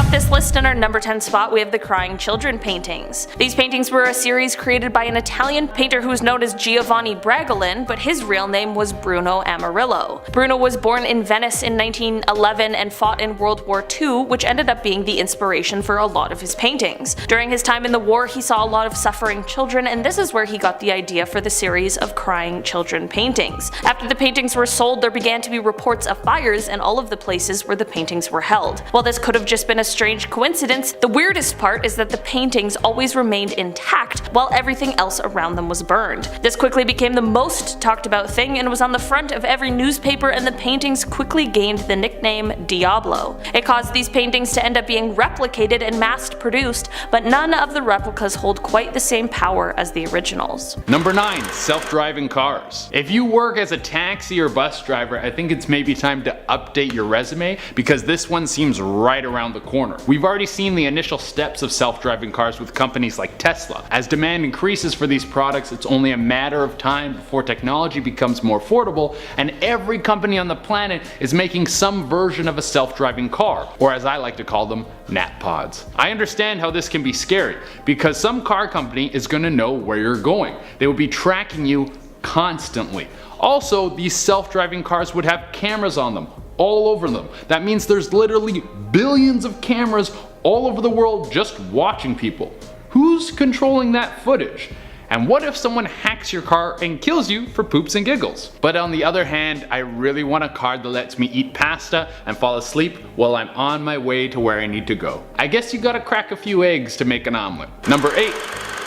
up this list in our number 10 spot, we have the Crying Children paintings. These paintings were a series created by an Italian painter who is known as Giovanni Bragolin, but his real name was Bruno Amarillo. Bruno was born in Venice in 1911 and fought in World War II, which ended up being the inspiration for a lot of his paintings. During his time in the war, he saw a lot of suffering children, and this is where he got the idea for the series of Crying Children paintings. After the paintings were sold, there began to be reports of fires in all of the places where the paintings were held. While this could have just been a strange coincidence, the weirdest part is that the paintings always remained intact while everything else around them was burned. This quickly became the most talked about thing and was on the front of every newspaper, and the paintings quickly gained the nickname Diablo. It caused these paintings to end up being replicated and mass produced, but none of the replicas hold quite the same power as the originals. Number 9. Self-driving cars. If you work as a taxi or bus driver, I think it's maybe time to update your resume, because this one seems right around the corner. We've already seen the initial steps of self-driving cars with companies like Tesla. As demand increases for these products, it's only a matter of time before technology becomes more affordable, and every company on the planet is making some version of a self-driving car, or as I like to call them, nap pods. I understand how this can be scary, because some car company is going to know where you're going. They will be tracking you constantly. Also, these self-driving cars would have cameras on them, all over them. That means there's literally billions of cameras all over the world just watching people. Who's controlling that footage? And what if someone hacks your car and kills you for poops and giggles? But on the other hand, I really want a car that lets me eat pasta and fall asleep while I'm on my way to where I need to go. I guess you gotta crack a few eggs to make an omelet. Number 8.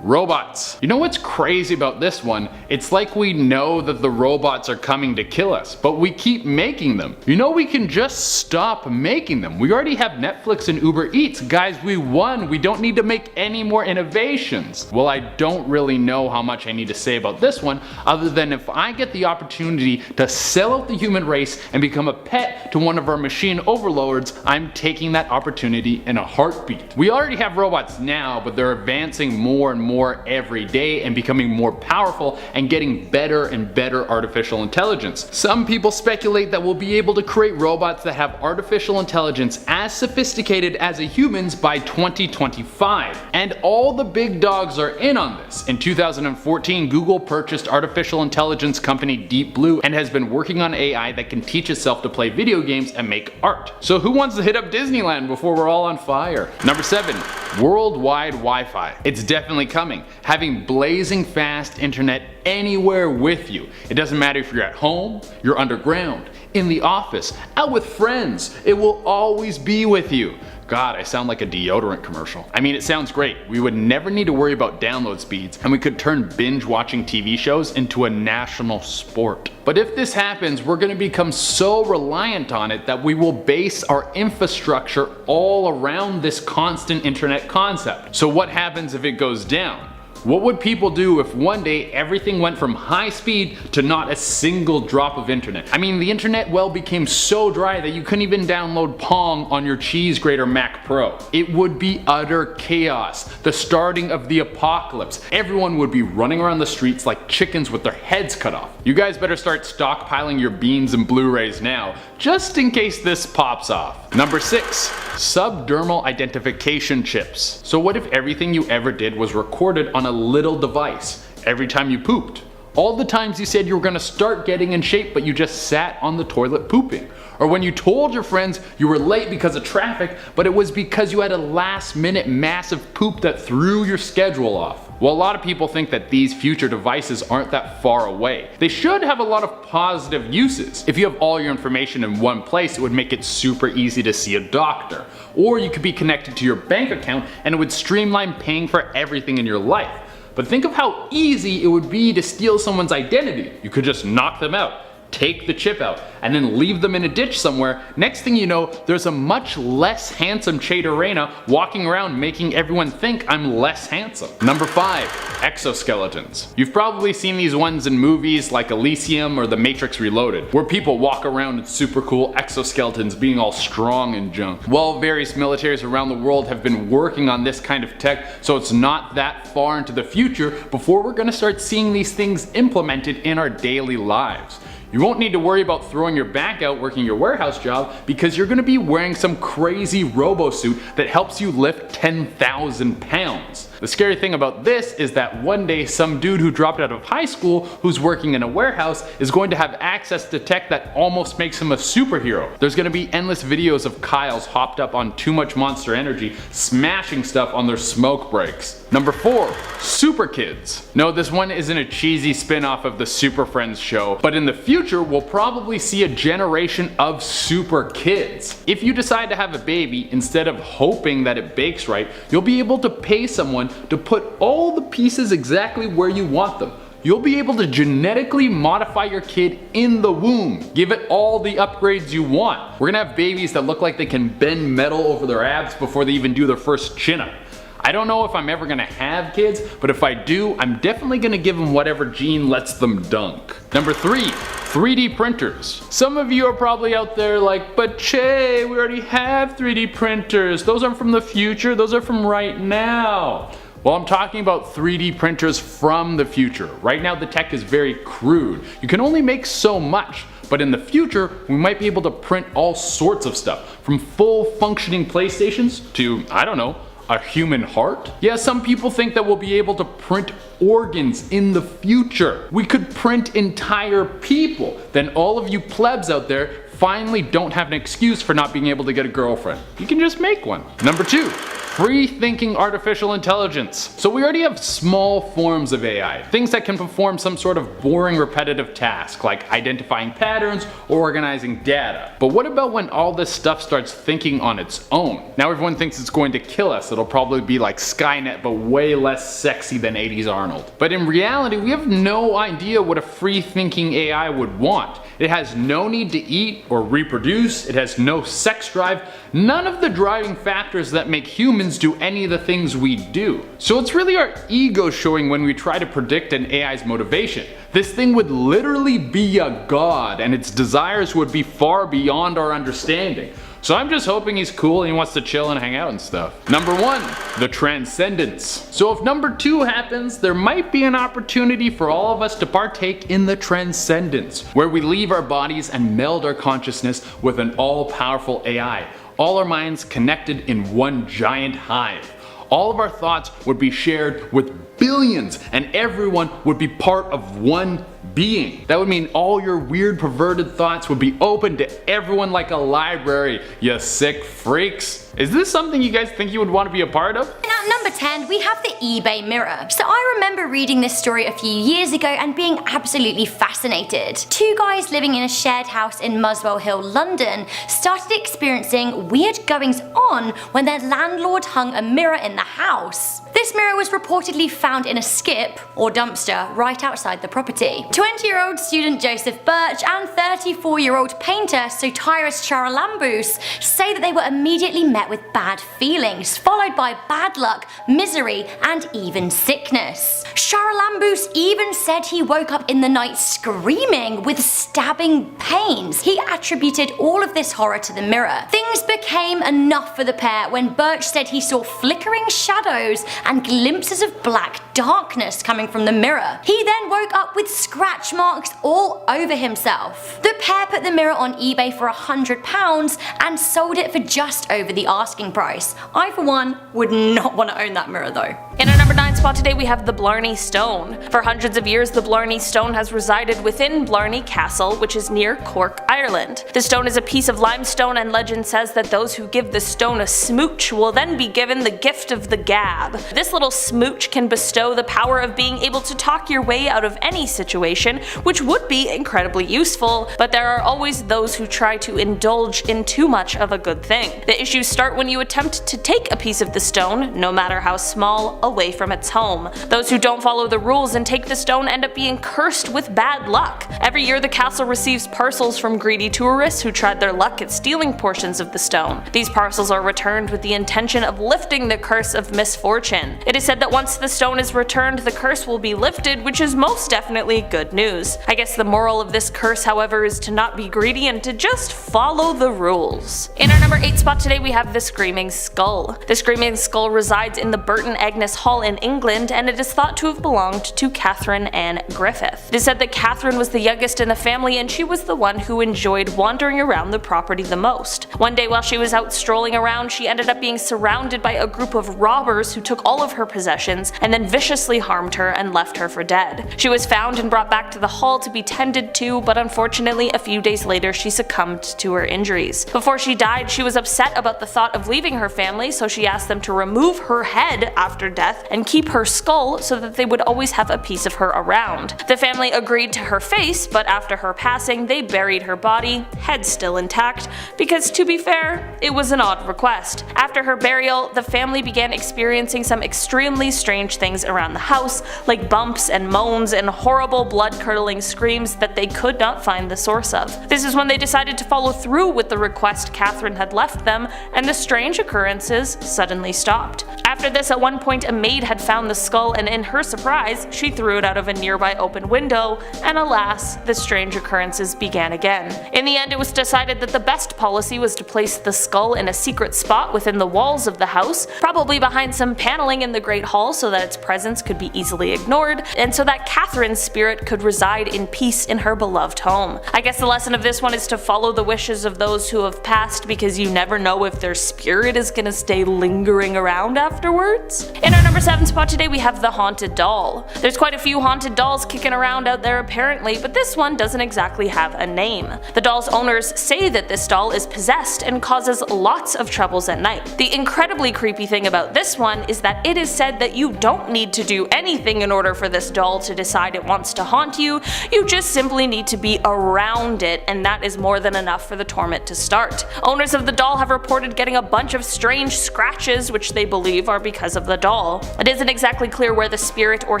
Robots. You know what's crazy about this one? It's like we know that the robots are coming to kill us, but we keep making them. You know, we can just stop making them. We already have Netflix and Uber Eats. Guys, we won. We don't need to make any more innovations. Well, I don't really know how much I need to say about this one, other than if I get the opportunity to sell out the human race and become a pet to one of our machine overlords, I'm taking that opportunity in a heartbeat. We already have robots now, but they're advancing more and more every day and becoming more powerful and getting better and better artificial intelligence. Some people speculate that we'll be able to create robots that have artificial intelligence as sophisticated as humans by 2025. And all the big dogs are in on this. In 2014, Google purchased artificial intelligence company Deep Blue and has been working on AI that can teach itself to play video games and make art. So who wants to hit up Disneyland before we're all on fire? Number 7. Worldwide Wi-Fi. It's definitely coming. Having blazing fast internet anywhere with you. It doesn't matter if you're at home, you're underground, in the office, out with friends. It will always be with you. God, I sound like a deodorant commercial. I mean, it sounds great. We would never need to worry about download speeds, and we could turn binge watching TV shows into a national sport. But if this happens, we're going to become so reliant on it that we will base our infrastructure all around this constant internet concept. So what happens if it goes down? What would people do if one day everything went from high speed to not a single drop of internet? I mean, the internet well became so dry that you couldn't even download Pong on your cheese grater Mac Pro. It would be utter chaos, the starting of the apocalypse. Everyone would be running around the streets like chickens with their heads cut off. You guys better start stockpiling your beans and Blu-rays now, just in case this pops off. Number 6. Subdermal identification chips. So what if everything you ever did was recorded on a little device? Every time you pooped, all the times you said you were going to start getting in shape but you just sat on the toilet pooping, or when you told your friends you were late because of traffic but it was because you had a last minute massive poop that threw your schedule off. Well, a lot of people think that these future devices aren't that far away. They should have a lot of positive uses. If you have all your information in one place, it would make it super easy to see a doctor. Or you could be connected to your bank account and it would streamline paying for everything in your life. But think of how easy it would be to steal someone's identity. You could just knock them out, take the chip out, and then leave them in a ditch somewhere. Next thing you know, there's a much less handsome Che Dorena walking around making everyone think I'm less handsome. Number 5. Exoskeletons. You've probably seen these ones in movies like Elysium or The Matrix Reloaded, where people walk around in super cool exoskeletons being all strong and junk. Well, various militaries around the world have been working on this kind of tech, so it's not that far into the future before we're gonna start seeing these things implemented in our daily lives. You won't need to worry about throwing your back out working your warehouse job because you're going to be wearing some crazy robo suit that helps you lift 10,000 pounds. The scary thing about this is that one day some dude who dropped out of high school who's working in a warehouse is going to have access to tech that almost makes him a superhero. There's going to be endless videos of Kyles hopped up on too much Monster Energy smashing stuff on their smoke breaks. Number 4. Super Kids. No, this one isn't a cheesy spin-off of the Super Friends show, but in the future we'll probably see a generation of super kids. If you decide to have a baby, instead of hoping that it bakes right, you'll be able to pay someone to put all the pieces exactly where you want them. You'll be able to genetically modify your kid in the womb. Give it all the upgrades you want. We're gonna have babies that look like they can bend metal over their abs before they even do their first chin-up. I don't know if I'm ever gonna have kids, but if I do, I'm definitely gonna give them whatever gene lets them dunk. Number 3. 3D printers. Some of you are probably out there like, but Che, we already have 3D printers. Those aren't from the future, those are from right now. Well, I'm talking about 3D printers from the future. Right now the tech is very crude. You can only make so much. But in the future, we might be able to print all sorts of stuff. From full functioning PlayStations to, I don't know, a human heart? Yeah, some people think that we'll be able to print organs in the future. We could print entire people. Then all of you plebs out there finally don't have an excuse for not being able to get a girlfriend. You can just make one. Number 2. Free thinking artificial intelligence. So we already have small forms of AI, things that can perform some sort of boring repetitive task like identifying patterns or organizing data. But what about when all this stuff starts thinking on its own? Now everyone thinks it's going to kill us. It'll probably be like Skynet but way less sexy than 80s Arnold. But in reality, we have no idea what a free thinking AI would want. It has no need to eat or reproduce, it has no sex drive, none of the driving factors that make humans do any of the things we do. So it's really our ego showing when we try to predict an AI's motivation. This thing would literally be a god and its desires would be far beyond our understanding. So I'm just hoping he's cool and he wants to chill and hang out and stuff. Number 1, the transcendence. So if number 2 happens, there might be an opportunity for all of us to partake in the transcendence, where we leave our bodies and meld our consciousness with an all-powerful AI. All our minds connected in one giant hive. All of our thoughts would be shared with billions and everyone would be part of one being. That would mean all your weird perverted thoughts would be open to everyone like a library, you sick freaks. Is this something you guys think you would want to be a part of? And at number 10, we have the eBay mirror. So I remember reading this story a few years ago and being absolutely fascinated. 2 guys living in a shared house in Muswell Hill, London, started experiencing weird goings on when their landlord hung a mirror in the house. This mirror was reportedly found in a skip, or dumpster, right outside the property. 20-year-old student Joseph Birch and 34-year-old painter Sotiris Charalambous say that they were immediately met with bad feelings, followed by bad luck, misery, and even sickness. Charalambous even said he woke up in the night screaming with stabbing pains. He attributed all of this horror to the mirror. Things became enough for the pair when Birch said he saw flickering shadows and glimpses of black darkness coming from the mirror. He then woke up with scratch marks all over himself. The pair put the mirror on eBay for £100 and sold it for just over the asking price. I for one would not want to own that mirror though. In our number 9 spot today we have the Blarney Stone. For hundreds of years the Blarney Stone has resided within Blarney Castle, which is near Cork, Ireland. The stone is a piece of limestone and legend says that those who give the stone a smooch will then be given the gift of the gab. This little smooch can bestow the power of being able to talk your way out of any situation, which would be incredibly useful, but there are always those who try to indulge in too much of a good thing. The issues start when you attempt to take a piece of the stone, no matter how small, away from its home. Those who don't follow the rules and take the stone end up being cursed with bad luck. Every year the castle receives parcels from greedy tourists who tried their luck at stealing portions of the stone. These parcels are returned with the intention of lifting the curse of misfortune. again. It is said that once the stone is returned, the curse will be lifted, which is most definitely good news. I guess the moral of this curse, however, is to not be greedy and to just follow the rules. In our number 8 spot today we have the Screaming Skull. The Screaming Skull resides in the Burton Agnes Hall in England, and it is thought to have belonged to Catherine Anne Griffith. It is said that Catherine was the youngest in the family, and she was the one who enjoyed wandering around the property the most. One day while she was out strolling around, she ended up being surrounded by a group of robbers who took all of her possessions and then viciously harmed her and left her for dead. She was found and brought back to the hall to be tended to, but unfortunately a few days later she succumbed to her injuries. Before she died, she was upset about the thought of leaving her family, so she asked them to remove her head after death and keep her skull so that they would always have a piece of her around. The family agreed to her face, but after her passing they buried her body, head still intact, because to be fair, it was an odd request. After her burial, the family began experiencing some extremely strange things around the house, like bumps and moans and horrible blood-curdling screams that they could not find the source of. This is when they decided to follow through with the request Catherine had left them, and the strange occurrences suddenly stopped. After this, at one point a maid had found the skull, and in her surprise, she threw it out of a nearby open window, and alas, the strange occurrences began again. In the end, it was decided that the best policy was to place the skull in a secret spot within the walls of the house, probably behind some paneling in the Great Hall so that its presence could be easily ignored, and so that Catherine's spirit could reside in peace in her beloved home. I guess the lesson of this one is to follow the wishes of those who have passed, because you never know if their spirit is gonna stay lingering around afterwards. In our number 7 spot today we have the Haunted Doll. There's quite a few haunted dolls kicking around out there apparently, but this one doesn't exactly have a name. The doll's owners say that this doll is possessed and causes lots of troubles at night. The incredibly creepy thing about this one is that it is said that you don't need to do anything in order for this doll to decide it wants to haunt you, you just simply need to be around it, and that is more than enough for the torment to start. Owners of the doll have reported getting a bunch of strange scratches, which they believe are because of the doll. It isn't exactly clear where the spirit or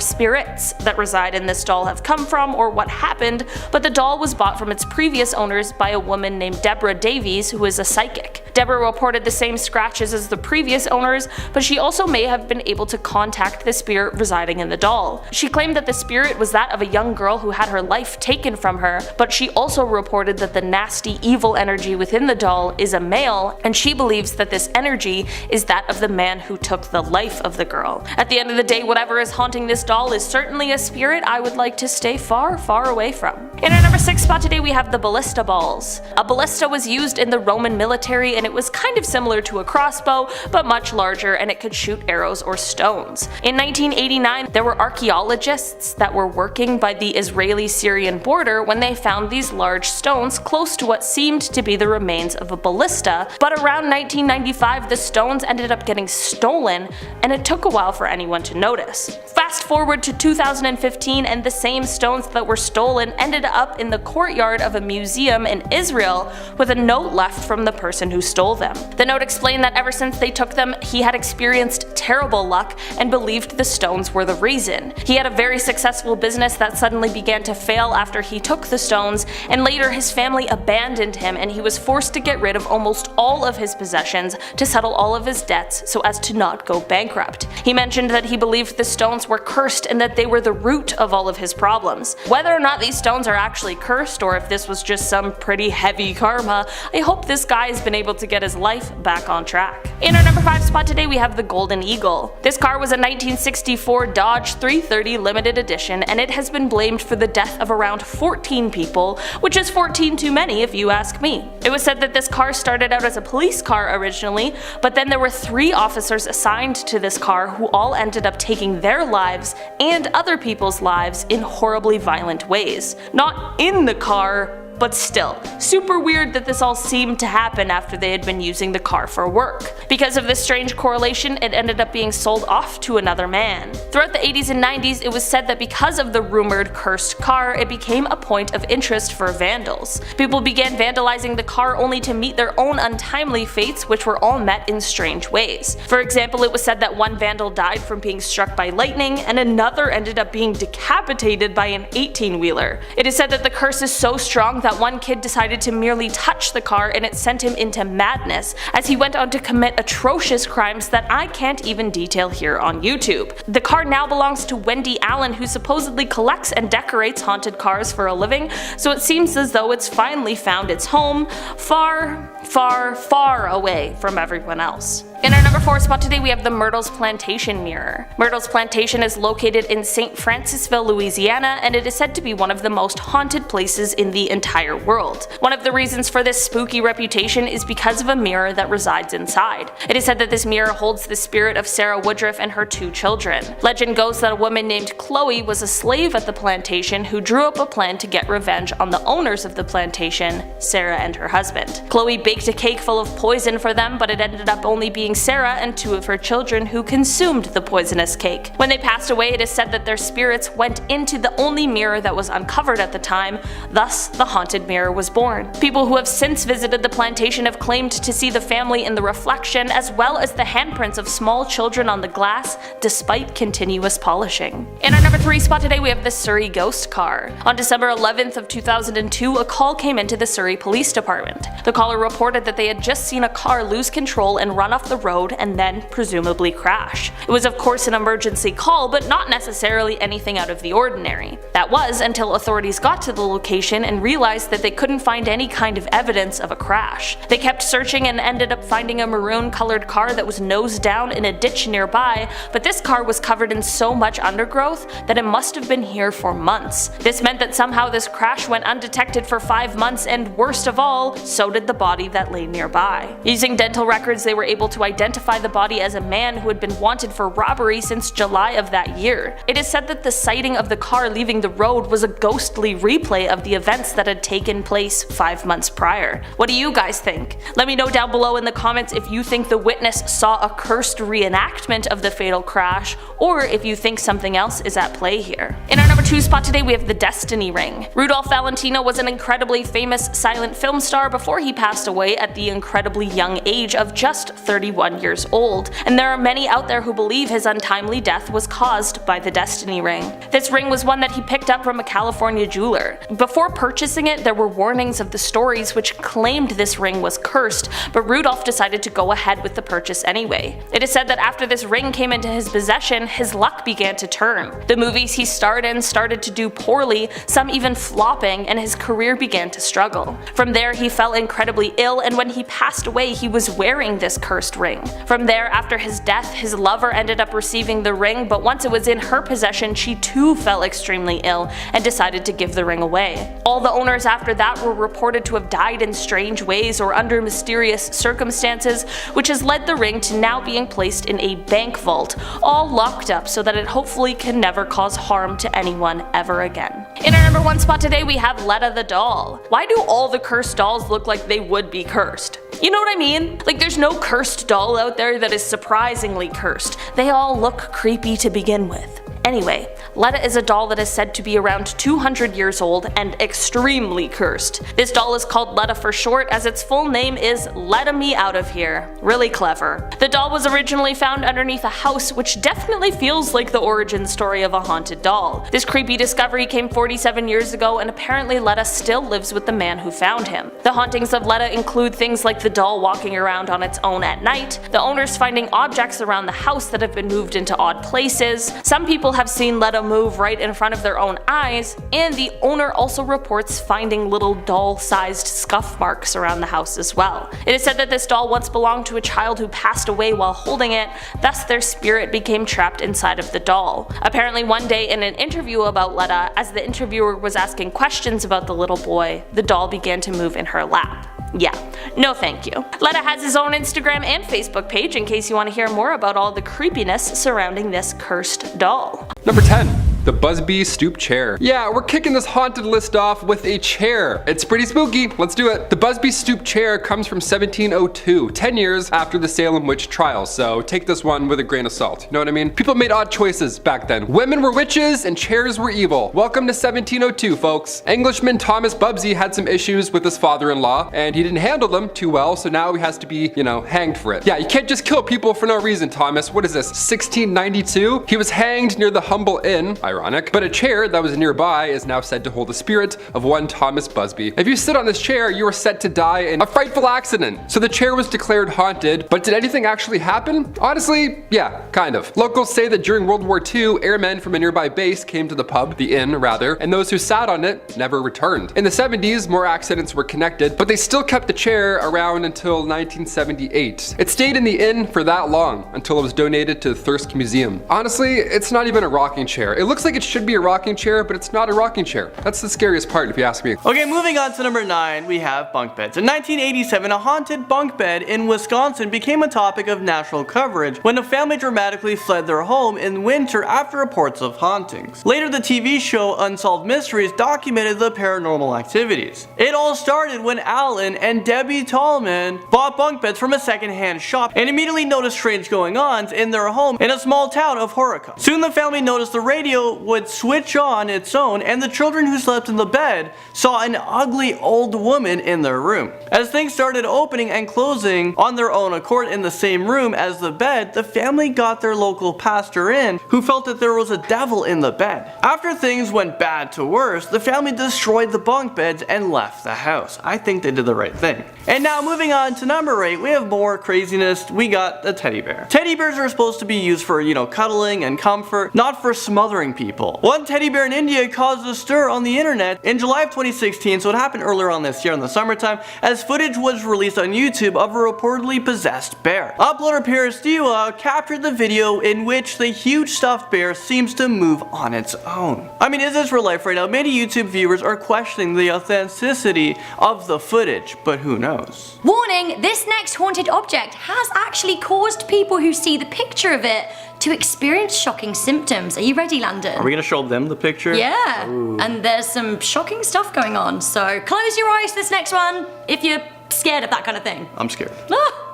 spirits that reside in this doll have come from or what happened, but the doll was bought from its previous owners by a woman named Deborah Davies, who is a psychic. Deborah reported the same scratches as the previous owners, but she also may have been able to contact the spirit residing in the doll. She claimed that the spirit was that of a young girl who had her life taken from her, but she also reported that the nasty evil energy within the doll is a male, and she believes that this energy is that of the man who took the life of the girl. At the end of the day, whatever is haunting this doll is certainly a spirit I would like to stay far, far away from. In our number 6 spot today we have the ballista balls. A ballista was used in the Roman military, and it was kind of similar to a crossbow, but much larger, and it could shoot arrows or stones. In 1989, there were archaeologists that were working by the Israeli-Syrian border when they found these large stones close to what seemed to be the remains of a ballista, but around 1995 the stones ended up getting stolen, and it took a while for anyone to notice. Fast forward to 2015, and the same stones that were stolen ended up in the courtyard of a museum in Israel with a note left from the person who stole them. The note explained that ever since they took them, he had experienced terrible luck and believed the stones were the reason. He had a very successful business that suddenly began to fail after he took the stones, and later his family abandoned him and he was forced to get rid of almost all of his possessions to settle all of his debts so as to not go bankrupt. He mentioned that he believed the stones were cursed and that they were the root of all of his problems. Whether or not these stones are actually cursed or if this was just some pretty heavy karma, I hope this guy has been able to get his life back on track. In our number 5 spot today we have the Golden Eagle. This car was a 1964 Dodge 330 limited edition, and it has been blamed for the death of around 14 people, which is 14 too many if you ask me. It was said that this car started out as a police car originally, but then there were 3 officers assigned to this car who all ended up taking their lives and other people's lives in horribly violent ways. Not in the car, but still, super weird that this all seemed to happen after they had been using the car for work. Because of this strange correlation, it ended up being sold off to another man. Throughout the 80s and 90s, it was said that because of the rumored cursed car, it became a point of interest for vandals. People began vandalizing the car only to meet their own untimely fates, which were all met in strange ways. For example, it was said that one vandal died from being struck by lightning, and another ended up being decapitated by an 18-wheeler. It is said that the curse is so strong that one kid decided to merely touch the car and it sent him into madness as he went on to commit atrocious crimes that I can't even detail here on YouTube. The car now belongs to Wendy Allen, who supposedly collects and decorates haunted cars for a living, so it seems as though it's finally found its home far, far, far away from everyone else. In our number 4 spot today we have the Myrtle's Plantation Mirror. Myrtle's Plantation is located in St. Francisville, Louisiana, and it is said to be one of the most haunted places in the entire world. One of the reasons for this spooky reputation is because of a mirror that resides inside. It is said that this mirror holds the spirit of Sarah Woodruff and her 2 children. Legend goes that a woman named Chloe was a slave at the plantation who drew up a plan to get revenge on the owners of the plantation, Sarah and her husband. Chloe baked a cake full of poison for them, but it ended up only being Sarah and 2 of her children who consumed the poisonous cake. When they passed away, it is said that their spirits went into the only mirror that was uncovered at the time, thus the haunted mirror was born. People who have since visited the plantation have claimed to see the family in the reflection as well as the handprints of small children on the glass despite continuous polishing. In our number 3 spot today we have the Surrey ghost car. On December 11th of 2002, a call came into the Surrey Police Department. The caller reported that they had just seen a car lose control and run off the road and then presumably crash. It was of course an emergency call, but not necessarily anything out of the ordinary. That was until authorities got to the location and realized that they couldn't find any kind of evidence of a crash. They kept searching and ended up finding a maroon colored car that was nose down in a ditch nearby, but this car was covered in so much undergrowth that it must have been here for months. This meant that somehow this crash went undetected for 5 months, and worst of all, so did the body that lay nearby. Using dental records, they were able to identify the body as a man who had been wanted for robbery since July of that year. It is said that the sighting of the car leaving the road was a ghostly replay of the events that had taken place 5 months prior. What do you guys think? Let me know down below in the comments if you think the witness saw a cursed reenactment of the fatal crash, or if you think something else is at play here. In our number 2 spot today we have the Destiny Ring. Rudolph Valentino was an incredibly famous silent film star before he passed away at the incredibly young age of just 31 years old, and there are many out there who believe his untimely death was caused by the Destiny Ring. This ring was one that he picked up from a California jeweler. Before purchasing it, there were warnings of the stories which claimed this ring was cursed, but Rudolph decided to go ahead with the purchase anyway. It is said that after this ring came into his possession, his luck began to turn. The movies he starred in started to do poorly, some even flopping, and his career began to struggle. From there he fell incredibly ill, and when he passed away he was wearing this cursed ring. From there, after his death, his lover ended up receiving the ring, but once it was in her possession she too fell extremely ill and decided to give the ring away. All the owners after that were reported to have died in strange ways or under mysterious circumstances, which has led the ring to now being placed in a bank vault, all locked up so that it hopefully can never cause harm to anyone ever again. In our number 1 spot today we have Letta the doll. Why do all the cursed dolls look like they would be cursed? You know what I mean? Like, there's no cursed doll out there that is surprisingly cursed. They all look creepy to begin with. Anyway, Letta is a doll that is said to be around 200 years old and extremely cursed. This doll is called Letta for short, as its full name is Letta Me Out of Here. Really clever. The doll was originally found underneath a house, which definitely feels like the origin story of a haunted doll. This creepy discovery came 47 years ago, and apparently Letta still lives with the man who found him. The hauntings of Letta include things like the doll walking around on its own at night, the owners finding objects around the house that have been moved into odd places. Some people have seen Letta move right in front of their own eyes, and the owner also reports finding little doll-sized scuff marks around the house as well. It is said that this doll once belonged to a child who passed away while holding it, thus their spirit became trapped inside of the doll. Apparently one day in an interview about Letta, as the interviewer was asking questions about the little boy, the doll began to move in her lap. Yeah, no thank you. Letta has his own Instagram and Facebook page in case you want to hear more about all the creepiness surrounding this cursed doll. Number 10. The Busby Stoop Chair. Yeah, we're kicking this haunted list off with a chair. It's pretty spooky. Let's do it. The Busby Stoop Chair comes from 1702, 10 years after the Salem witch trials, so take this one with a grain of salt. You know what I mean? People made odd choices back then. Women were witches and chairs were evil. Welcome to 1702, folks. Englishman Thomas Bubsy had some issues with his father-in-law, and he didn't handle them too well, so now he has to be, hanged for it. Yeah, you can't just kill people for no reason, Thomas. What is this, 1692? He was hanged near the Humble Inn, ironic, but a chair that was nearby is now said to hold the spirit of one Thomas Busby. If you sit on this chair, you are set to die in a frightful accident. So the chair was declared haunted, but did anything actually happen? Honestly, yeah, kind of. Locals say that during World War II, airmen from a nearby base came to the pub, the inn rather, and those who sat on it never returned. In the 70s, more accidents were connected, but they still kept the chair around until 1978. It stayed in the inn for that long, until it was donated to the Thirsk Museum. Honestly, it's not even a rocking chair. It looks like it should be a rocking chair, but it's not a rocking chair. That's the scariest part, if you ask me. Okay, moving on to number 9, we have bunk beds. In 1987, a haunted bunk bed in Wisconsin became a topic of national coverage when a family dramatically fled their home in winter after reports of hauntings. Later, the TV show Unsolved Mysteries documented the paranormal activities. It all started when Alan and Debbie Tallman bought bunk beds from a secondhand shop and immediately noticed strange goings-ons in their home in a small town of Horica. Soon the family noticed the radio would switch on its own, and the children who slept in the bed saw an ugly old woman in their room. As things started opening and closing on their own accord in the same room as the bed, the family got their local pastor in, who felt that there was a devil in the bed. After things went bad to worse, the family destroyed the bunk beds and left the house. I think they did the right thing. And now moving on to number 8, we have more craziness. We got a teddy bear. Teddy bears are supposed to be used for, cuddling and comfort, not for smothering people. One teddy bear in India caused a stir on the internet in July of 2016, so it happened earlier on this year in the summertime, as footage was released on YouTube of a reportedly possessed bear. Uploader Paris Diwa captured the video in which the huge stuffed bear seems to move on its own. I mean, is this real life right now? Many YouTube viewers are questioning the authenticity of the footage, but who knows? Warning, this next haunted object has actually caused people who see the picture of it to experience shocking symptoms. Are you ready, Landon? Are we gonna show them the picture? Yeah, Ooh. And there's some shocking stuff going on, so close your eyes for this next one if you're scared of that kind of thing. I'm scared.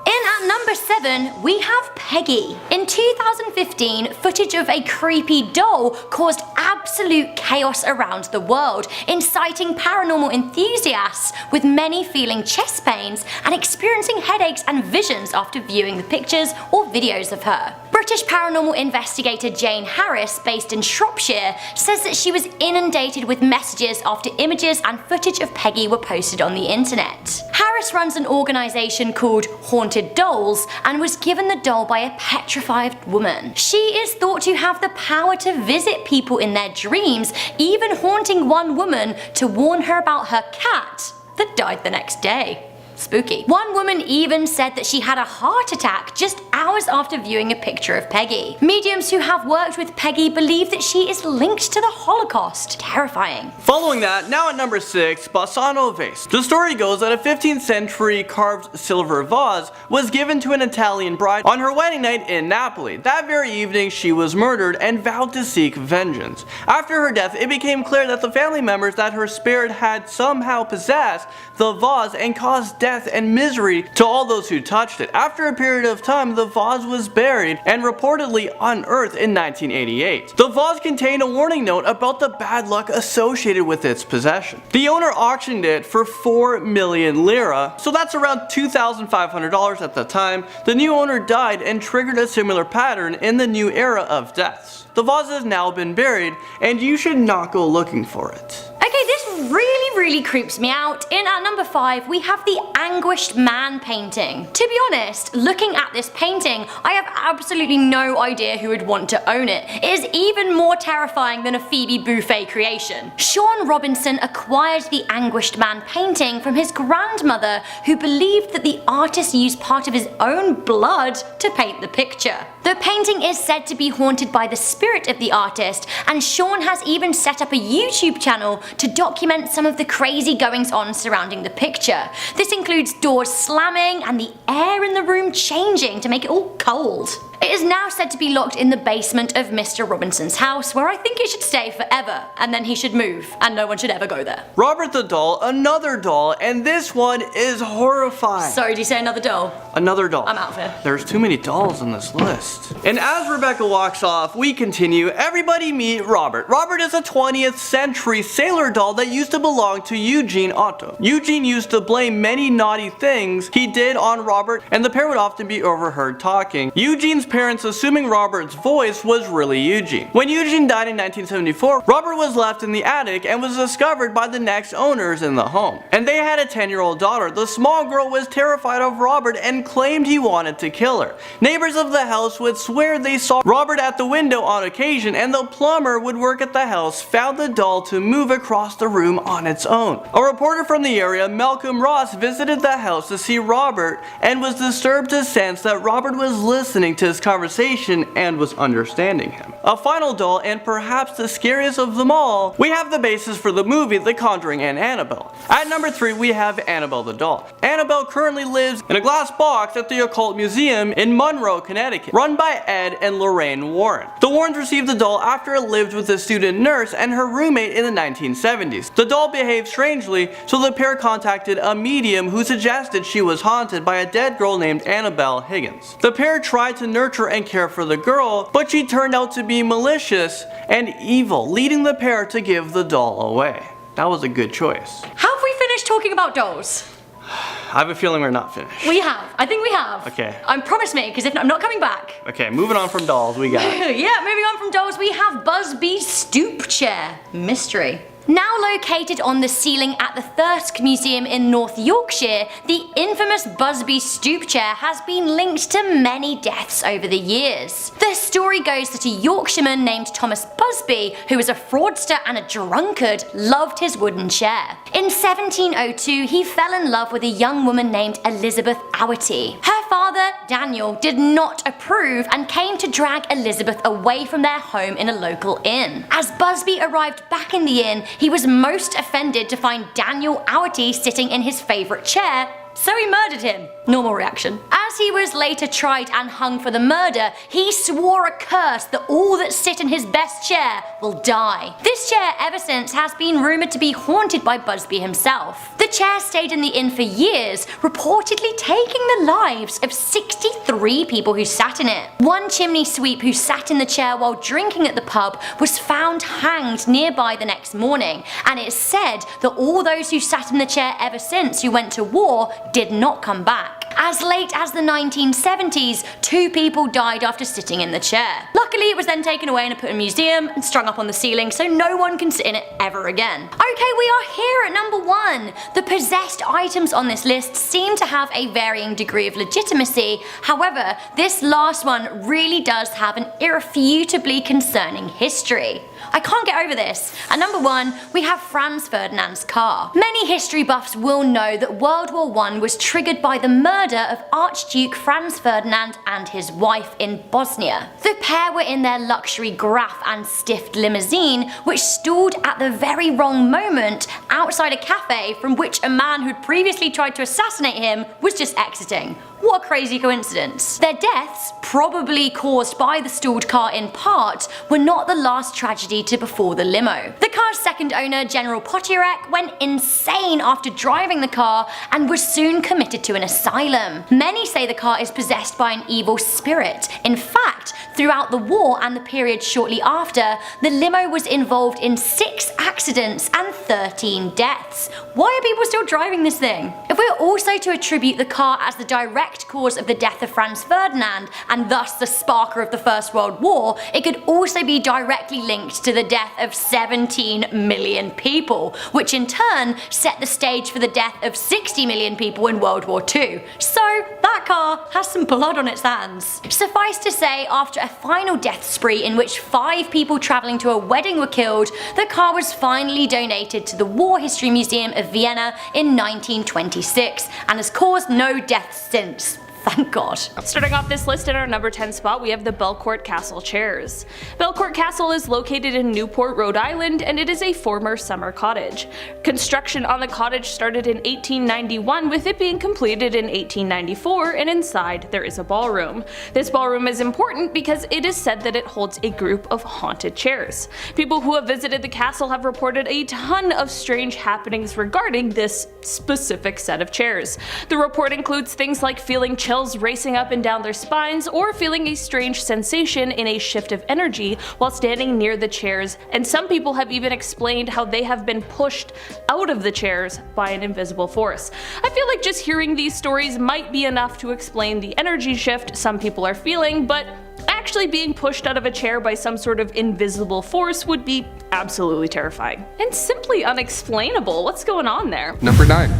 In at number 7, we have Peggy. In 2015, footage of a creepy doll caused absolute chaos around the world, inciting paranormal enthusiasts, with many feeling chest pains and experiencing headaches and visions after viewing the pictures or videos of her. British paranormal investigator Jane Harris, based in Shropshire, says that she was inundated with messages after images and footage of Peggy were posted on the internet. Harris runs an organisation called Haunted Dolls and was given the doll by a petrified woman. She is thought to have the power to visit people in their dreams, even haunting one woman to warn her about her cat that died the next day. Spooky. One woman even said that she had a heart attack just hours after viewing a picture of Peggy. Mediums who have worked with Peggy believe that she is linked to the Holocaust. Terrifying. Following that, now at number 6, Bassano vase. The story goes that a 15th century carved silver vase was given to an Italian bride on her wedding night in Napoli. That very evening, she was murdered and vowed to seek vengeance. After her death, it became clear that the family members that her spirit had somehow possessed the vase and caused death and misery to all those who touched it. After a period of time, the vase was buried and reportedly unearthed in 1988. The vase contained a warning note about the bad luck associated with its possession. The owner auctioned it for 4 million lira, so that's around $2,500 at the time. The new owner died and triggered a similar pattern in the new era of deaths. The vase has now been buried, and you should not go looking for it. Okay, this really creeps me out. In at number 5, we have the Anguished Man painting. To be honest, looking at this painting, I have absolutely no idea who would want to own it. It is even more terrifying than a Phoebe Buffay creation. Sean Robinson acquired the Anguished Man painting from his grandmother, who believed that the artist used part of his own blood to paint the picture. The painting is said to be haunted by the spirit of the artist, and Sean has even set up a YouTube channel to document some of the crazy goings-on surrounding the picture. This includes doors slamming and the air in the room changing to make it all cold. It is now said to be locked in the basement of Mr. Robinson's house, where I think it should stay forever, and then he should move, and no one should ever go there. Robert the doll, another doll, and this one is horrifying. Sorry, did you say another doll? Another doll. I'm out of here. There's too many dolls in this list. And as Rebecca walks off, we continue. Everybody meet Robert. Robert is a 20th century sailor doll that used to belong to Eugene Otto. Eugene used to blame many naughty things he did on Robert, and the pair would often be overheard talking. Eugene's parents assuming Robert's voice was really Eugene. When Eugene died in 1974, Robert was left in the attic and was discovered by the next owners in the home. And they had a 10-year-old daughter. The small girl was terrified of Robert and claimed he wanted to kill her. Neighbors of the house would swear they saw Robert at the window on occasion, and the plumber would work at the house found the doll to move across the room on its own. A reporter from the area, Malcolm Ross, visited the house to see Robert and was disturbed to sense that Robert was listening to his conversation and was understanding him. A final doll, and perhaps the scariest of them all, we have the basis for the movie The Conjuring and Annabelle. At number 3, we have Annabelle the doll. Annabelle currently lives in a glass box at the Occult Museum in Monroe, Connecticut, run by Ed and Lorraine Warren. The Warrens received the doll after it lived with a student nurse and her roommate in the 1970s. The doll behaved strangely, so the pair contacted a medium who suggested she was haunted by a dead girl named Annabelle Higgins. The pair tried to nurture and care for the girl, but she turned out to be malicious and evil, leading the pair to give the doll away. That was a good choice. Have we finished talking about dolls? I have a feeling we're not finished. We have. I think we have. Okay. Promise me, because if not, I'm not coming back. Okay, moving on from dolls, we got Yeah, moving on from dolls, we have Busby's stoop chair. Mystery. Now located on the ceiling at the Thirsk Museum in North Yorkshire, the infamous Busby stoop chair has been linked to many deaths over the years. The story goes that a Yorkshireman named Thomas Busby, who was a fraudster and a drunkard, loved his wooden chair. In 1702, he fell in love with a young woman named Elizabeth Auerty. Her father, Daniel, did not approve and came to drag Elizabeth away from their home in a local inn. As Busby arrived back in the inn, he was most offended to find Daniel Auerty sitting in his favourite chair, so he murdered him. Normal reaction. As he was later tried and hung for the murder, he swore a curse that all that sit in his best chair will die. This chair ever since has been rumoured to be haunted by Busby himself. The chair stayed in the inn for years, reportedly taking the lives of 63 people who sat in it. One chimney sweep who sat in the chair while drinking at the pub was found hanged nearby the next morning, and it is said that all those who sat in the chair ever since who went to war did not come back. As late as the 1970s, 2 people died after sitting in the chair. Luckily, it was then taken away and put in a museum and strung up on the ceiling so no one can sit in it ever again. Okay, we are here at number 1. The possessed items on this list seem to have a varying degree of legitimacy. However, this last one really does have an irrefutably concerning history. I can't get over this. At number 1, we have Franz Ferdinand's car. Many history buffs will know that World War I was triggered by the murder of Archduke Franz Ferdinand and his wife in Bosnia. The pair were in their luxury Graf and Stift limousine, which stalled at the very wrong moment outside a cafe from which a man who'd previously tried to assassinate him was just exiting. What a crazy coincidence. Their deaths, probably caused by the stalled car in part, were not the last tragedy to befall the limo. The car's second owner, General Potiorek, went insane after driving the car and was soon committed to an asylum. Many say the car is possessed by an evil spirit. In fact, throughout the war and the period shortly after, the limo was involved in 6 accidents and 13 deaths. Why are people still driving this thing? If we are also to attribute the car as the direct cause of the death of Franz Ferdinand, and thus the sparker of the First World War, it could also be directly linked to the death of 17 million people, which in turn set the stage for the death of 60 million people in World War II. So that car has some blood on its hands. Suffice to say, after a final death spree in which 5 people travelling to a wedding were killed, the car was finally donated to the War History Museum of Vienna in 1926 and has caused no deaths since. Thank God. Starting off this list at our number 10 spot, we have the Belcourt Castle chairs. Belcourt Castle is located in Newport, Rhode Island, and it is a former summer cottage. Construction on the cottage started in 1891, with it being completed in 1894, and inside there is a ballroom. This ballroom is important because it is said that it holds a group of haunted chairs. People who have visited the castle have reported a ton of strange happenings regarding this specific set of chairs. The report includes things like feeling chills chills racing up and down their spines, or feeling a strange sensation in a shift of energy while standing near the chairs, and some people have even explained how they have been pushed out of the chairs by an invisible force. I feel like just hearing these stories might be enough to explain the energy shift some people are feeling, but actually being pushed out of a chair by some sort of invisible force would be absolutely terrifying. And simply unexplainable. What's going on there? Number 9.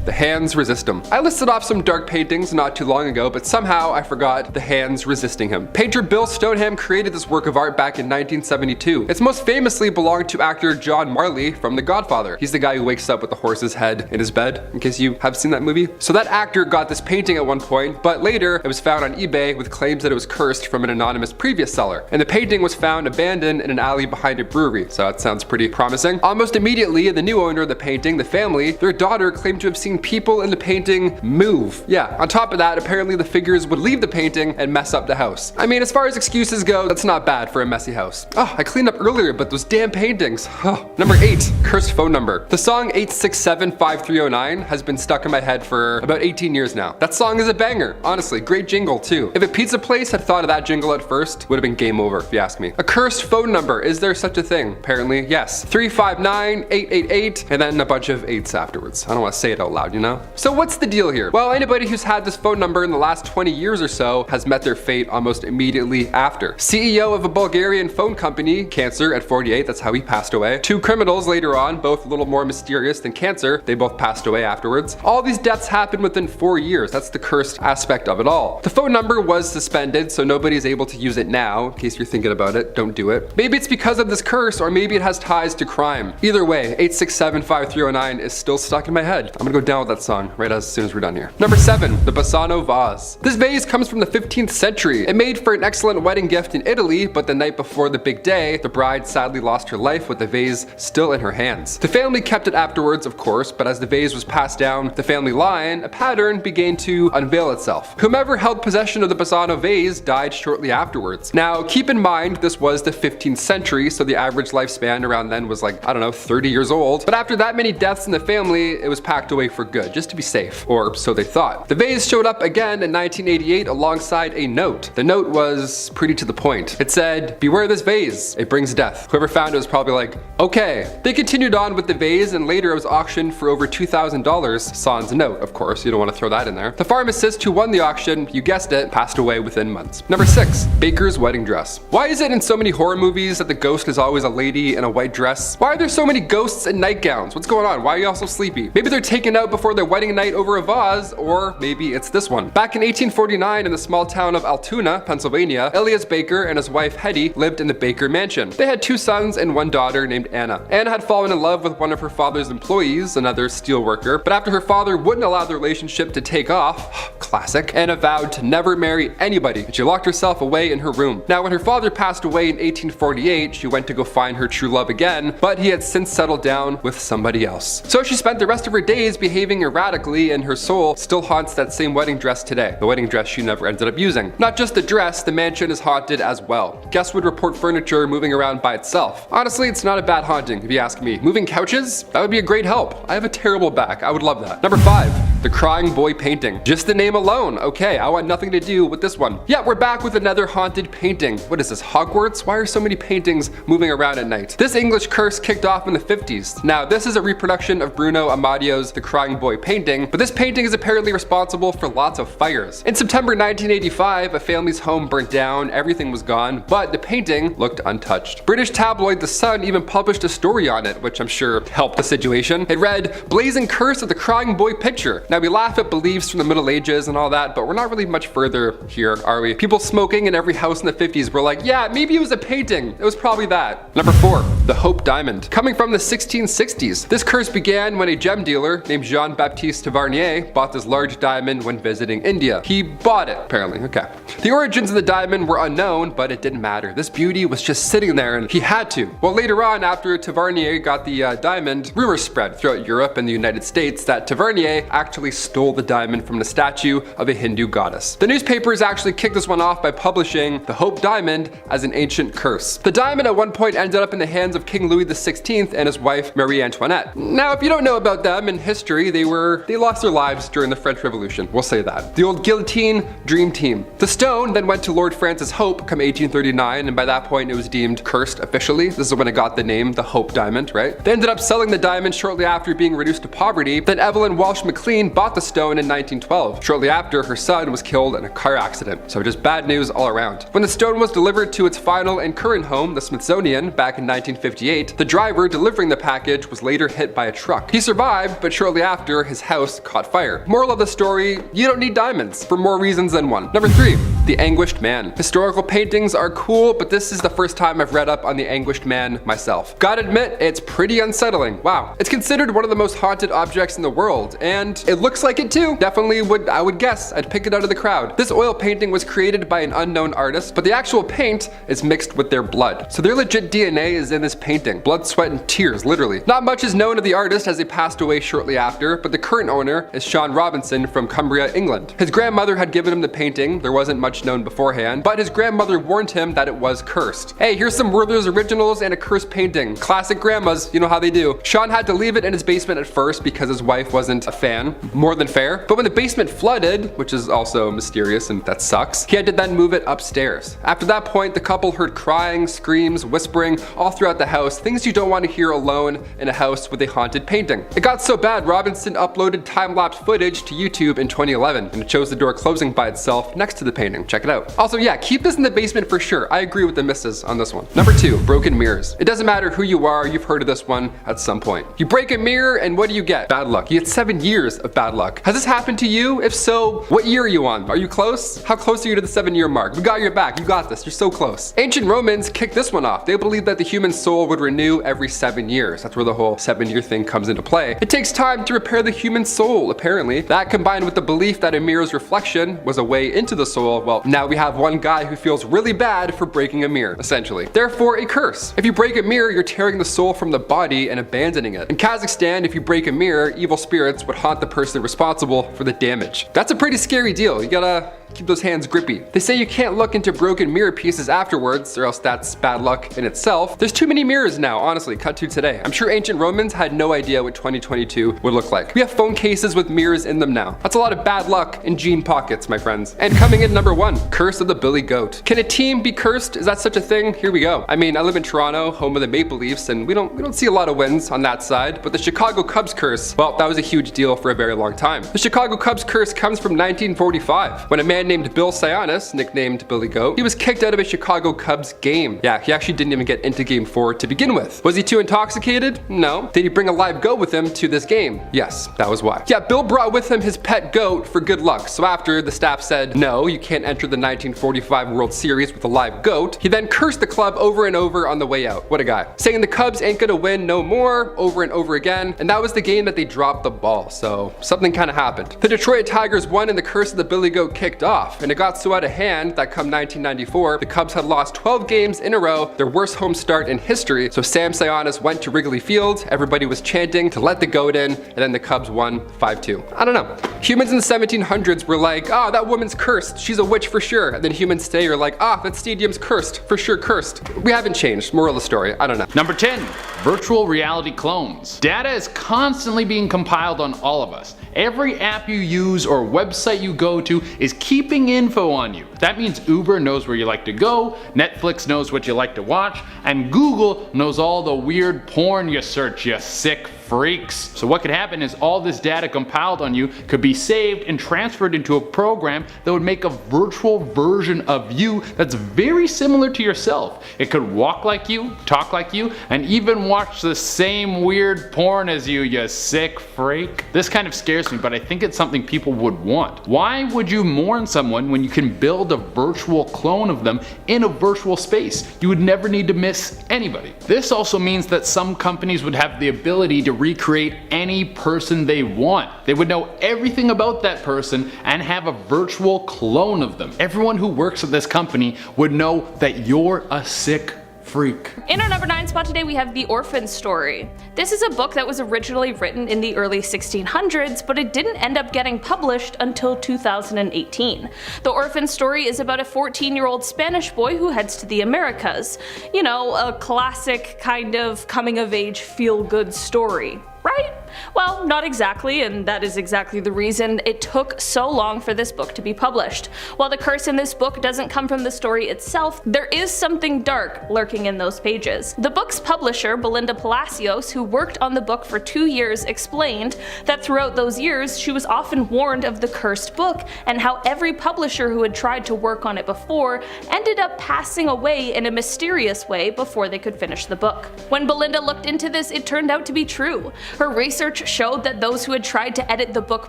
The hands resist him. I listed off some dark paintings not too long ago, but somehow I forgot the hands resisting him. Painter Bill Stoneham created this work of art back in 1972. It's most famously belonged to actor John Marley from The Godfather. He's the guy who wakes up with the horse's head in his bed, in case you have seen that movie. So that actor got this painting at one point, but later it was found on eBay with claims that it was cursed from an anonymous previous seller. And the painting was found abandoned in an alley behind a brewery, so that sounds pretty promising. Almost immediately, the new owner of the painting, the family, their daughter claimed to have seen people in the painting move. Yeah, on top of that, apparently the figures would leave the painting and mess up the house. I mean, as far as excuses go, that's not bad for a messy house. Oh, I cleaned up earlier, but those damn paintings. Oh. Number 8, cursed phone number. The song 8675309 has been stuck in my head for about 18 years now. That song is a banger. Honestly, great jingle too. If a pizza place had thought of that jingle at first, would have been game over if you ask me. A cursed phone number, is there such a thing? Apparently, yes. 359-888, and then a bunch of 8s afterwards. I don't want to say it out loud, you know? So what's the deal here? Well, anybody who's had this phone number in the last 20 years or so has met their fate almost immediately after. CEO of a Bulgarian phone company, cancer at 48, that's how he passed away. 2 criminals later on, both a little more mysterious than cancer, they both passed away afterwards. All these deaths happened within 4 years, that's the cursed aspect of it all. The phone number was suspended, so nobody's able to use it now. In case you're thinking about it, don't do it. Maybe it's because of this curse, or maybe it has ties to crime. Either way, 8675309 is still stuck in my head. I'm gonna go down with that song right as soon as we're done here. Number 7, the Bassano vase. This vase comes from the 15th century. It made for an excellent wedding gift in Italy, but the night before the big day, the bride sadly lost her life with the vase still in her hands. The family kept it afterwards, of course, but as the vase was passed down the family line, a pattern began to unveil itself. Whomever held possession of the Bassano vase died shortly afterwards. Now, keep in mind, this was the 15th century, so the average lifespan around then was like, I don't know, 30 years old. But after that many deaths in the family, it was packed away for good, just to be safe, or so they thought. The vase showed up again in 1988 alongside a note. The note was pretty to the point. It said, "Beware this vase, it brings death." Whoever found it was probably like, okay. They continued on with the vase, and later it was auctioned for over $2,000, sans note, of course, you don't want to throw that in there. The pharmacist who won the auction, you guessed it, passed away within months. Number 6, Baker's wedding dress. Why is it in so many horror movies that the ghost is always a lady in a white dress? Why are there so many ghosts in nightgowns? What's going on? Why are you all so sleepy? Maybe they're taken out before their wedding night over a vase, or maybe it's this one. Back in 1849 in the small town of Altoona, Pennsylvania, Elias Baker and his wife Hetty lived in the Baker mansion. They had 2 sons and 1 daughter named Anna. Anna had fallen in love with one of her father's employees, another steel worker, but after her father wouldn't allow the relationship to take off, classic, Anna vowed to never marry anybody, and she locked herself away in her room. Now when her father passed away in 1848, she went to go find her true love again, but he had since settled down with somebody else. So she spent the rest of her days behaving erratically, and her soul still haunts that same wedding dress today, the wedding dress she never ended up using. Not just the dress, the mansion is haunted as well. Guests would report furniture moving around by itself. Honestly, it's not a bad haunting if you ask me. Moving couches? That would be a great help. I have a terrible back, I would love that. Number 5, the Crying Boy painting. Just the name alone, okay, I want nothing to do with this one. Yeah, we're back with another haunted painting. What is this, Hogwarts? Why are so many paintings moving around at night? This English curse kicked off in the 50s. Now, this is a reproduction of Bruno Amadio's The Crying Boy painting, but this painting is apparently responsible for lots of fires. In September 1985, a family's home burnt down, everything was gone, but the painting looked untouched. British tabloid The Sun even published a story on it, which I'm sure helped the situation. It read, "Blazing curse of the Crying Boy picture." Now we laugh at beliefs from the Middle Ages and all that, but we're not really much further here, are we? People smoking in every house in the 50s were like, yeah, maybe it was a painting. It was probably that. Number 4, the Hope Diamond. Coming from the 1660s, this curse began when a gem dealer named Jean-Baptiste Tavernier bought this large diamond when visiting India. He bought it, apparently, okay. The origins of the diamond were unknown, but it didn't matter. This beauty was just sitting there and he had to. Well, later on, after Tavernier got the diamond, rumors spread throughout Europe and the United States that Tavernier actually actually stole the diamond from the statue of a Hindu goddess. The newspapers actually kicked this one off by publishing the Hope Diamond as an ancient curse. The diamond at one point ended up in the hands of King Louis XVI and his wife Marie Antoinette. Now, if you don't know about them in history, they lost their lives during the French Revolution. We'll say that. The old guillotine dream team. The stone then went to Lord Francis Hope come 1839, and by that point it was deemed cursed officially. This is when it got the name the Hope Diamond, right? They ended up selling the diamond shortly after being reduced to poverty. Then Evelyn Walsh McLean bought the stone in 1912. Shortly after, her son was killed in a car accident. So just bad news all around. When the stone was delivered to its final and current home, the Smithsonian, back in 1958, the driver delivering the package was later hit by a truck. He survived, but shortly after, his house caught fire. Moral of the story, you don't need diamonds, for more reasons than one. Number 3, the Anguished Man. Historical paintings are cool, but this is the first time I've read up on the Anguished Man myself. Gotta admit, it's pretty unsettling. Wow. It's considered one of the most haunted objects in the world, and it looks like it too. Definitely I would guess I'd pick it out of the crowd. This oil painting was created by an unknown artist, but the actual paint is mixed with their blood. So their legit DNA is in this painting. Blood, sweat, and tears, literally. Not much is known of the artist as he passed away shortly after, but the current owner is Sean Robinson from Cumbria, England. His grandmother had given him the painting. There wasn't much known beforehand, but his grandmother warned him that it was cursed. Hey, here's some Werther's originals and a cursed painting. Classic grandmas, you know how they do. Sean had to leave it in his basement at first because his wife wasn't a fan. More than fair. But when the basement flooded, which is also mysterious and that sucks, he had to then move it upstairs. After that point, the couple heard crying, screams, whispering all throughout the house, things you don't want to hear alone in a house with a haunted painting. It got so bad, Robinson uploaded time-lapse footage to YouTube in 2011, and it shows the door closing by itself next to the painting. Check it out. Also, yeah, keep this in the basement for sure. I agree with the missus on this one. Number 2, broken mirrors. It doesn't matter who you are, you've heard of this one at some point. You break a mirror and what do you get? Bad luck. You get 7 years of bad luck. Has this happened to you? If so, what year are you on? Are you close? How close are you to the 7-year mark? We got your back. You got this. You're so close. Ancient Romans kicked this one off. They believed that the human soul would renew every 7 years. That's where the whole 7-year thing comes into play. It takes time to repair the human soul, apparently. That combined with the belief that a mirror's reflection was a way into the soul, well, now we have one guy who feels really bad for breaking a mirror, essentially. Therefore, a curse. If you break a mirror, you're tearing the soul from the body and abandoning it. In Kazakhstan, if you break a mirror, evil spirits would haunt the person responsible for the damage. That's a pretty scary deal. You gotta keep those hands grippy. They say you can't look into broken mirror pieces afterwards, or else that's bad luck in itself. There's too many mirrors now, honestly, cut to today. I'm sure ancient Romans had no idea what 2022 would look like. We have phone cases with mirrors in them now. That's a lot of bad luck in jean pockets, my friends. And coming in number 1, curse of the Billy Goat. Can a team be cursed? Is that such a thing? Here we go. I mean, I live in Toronto, home of the Maple Leafs, and we don't see a lot of wins on that side, but the Chicago Cubs curse, well, that was a huge deal for a very long time. The Chicago Cubs curse comes from 1945, when a man named Bill Sionis, nicknamed Billy Goat, he was kicked out of a Chicago Cubs game. Yeah, he actually didn't even get into game 4 to begin with. Was he too intoxicated? No. Did he bring a live goat with him to this game? Yes, that was why. Yeah, Bill brought with him his pet goat for good luck, so after the staff said, no, you can't enter the 1945 World Series with a live goat, he then cursed the club over and over on the way out. What a guy. Saying the Cubs ain't gonna win no more, over and over again, and that was the game that they dropped the ball, so something kinda happened. The Detroit Tigers won and the curse of the Billy Goat kicked off, and it got so out of hand that come 1994, the Cubs had lost 12 games in a row, their worst home start in history, so Sam Sionis went to Wrigley Field, everybody was chanting to let the goat in, and then the Cubs won 5-2. I don't know. Humans in the 1700s were like, ah, that woman's cursed, she's a witch for sure, and then humans today are like, ah, that stadium's cursed, for sure cursed. We haven't changed, moral of the story, I don't know. Number 10, virtual reality clones. Data is constantly being compiled on all of us. Every app you use or website you go to is keeping info on you. That means Uber knows where you like to go, Netflix knows what you like to watch, and Google knows all the weird porn you search, you sick freaks. So what could happen is all this data compiled on you could be saved and transferred into a program that would make a virtual version of you that's very similar to yourself. It could walk like you, talk like you, and even watch the same weird porn as you, you sick freak. This kind of scares me, but I think it's something people would want. Why would you mourn someone when you can build a virtual clone of them in a virtual space? You would never need to miss anybody. This also means that some companies would have the ability to recreate any person they want. They would know everything about that person and have a virtual clone of them. Everyone who works at this company would know that you're a sick freak. In our number 9 spot today we have The Orphan Story. This is a book that was originally written in the early 1600s, but it didn't end up getting published until 2018. The Orphan Story is about a 14-year-old Spanish boy who heads to the Americas. You know, a classic kind of coming-of-age feel-good story, right? Well, not exactly, and that is exactly the reason it took so long for this book to be published. While the curse in this book doesn't come from the story itself, there is something dark lurking in those pages. The book's publisher, Belinda Palacios, who worked on the book for 2 years, explained that throughout those years she was often warned of the cursed book and how every publisher who had tried to work on it before ended up passing away in a mysterious way before they could finish the book. When Belinda looked into this, it turned out to be true. Her research showed that those who had tried to edit the book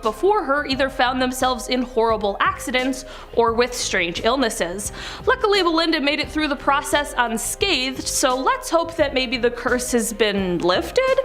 before her either found themselves in horrible accidents or with strange illnesses. Luckily, Belinda made it through the process unscathed, so let's hope that maybe the curse has been lifted.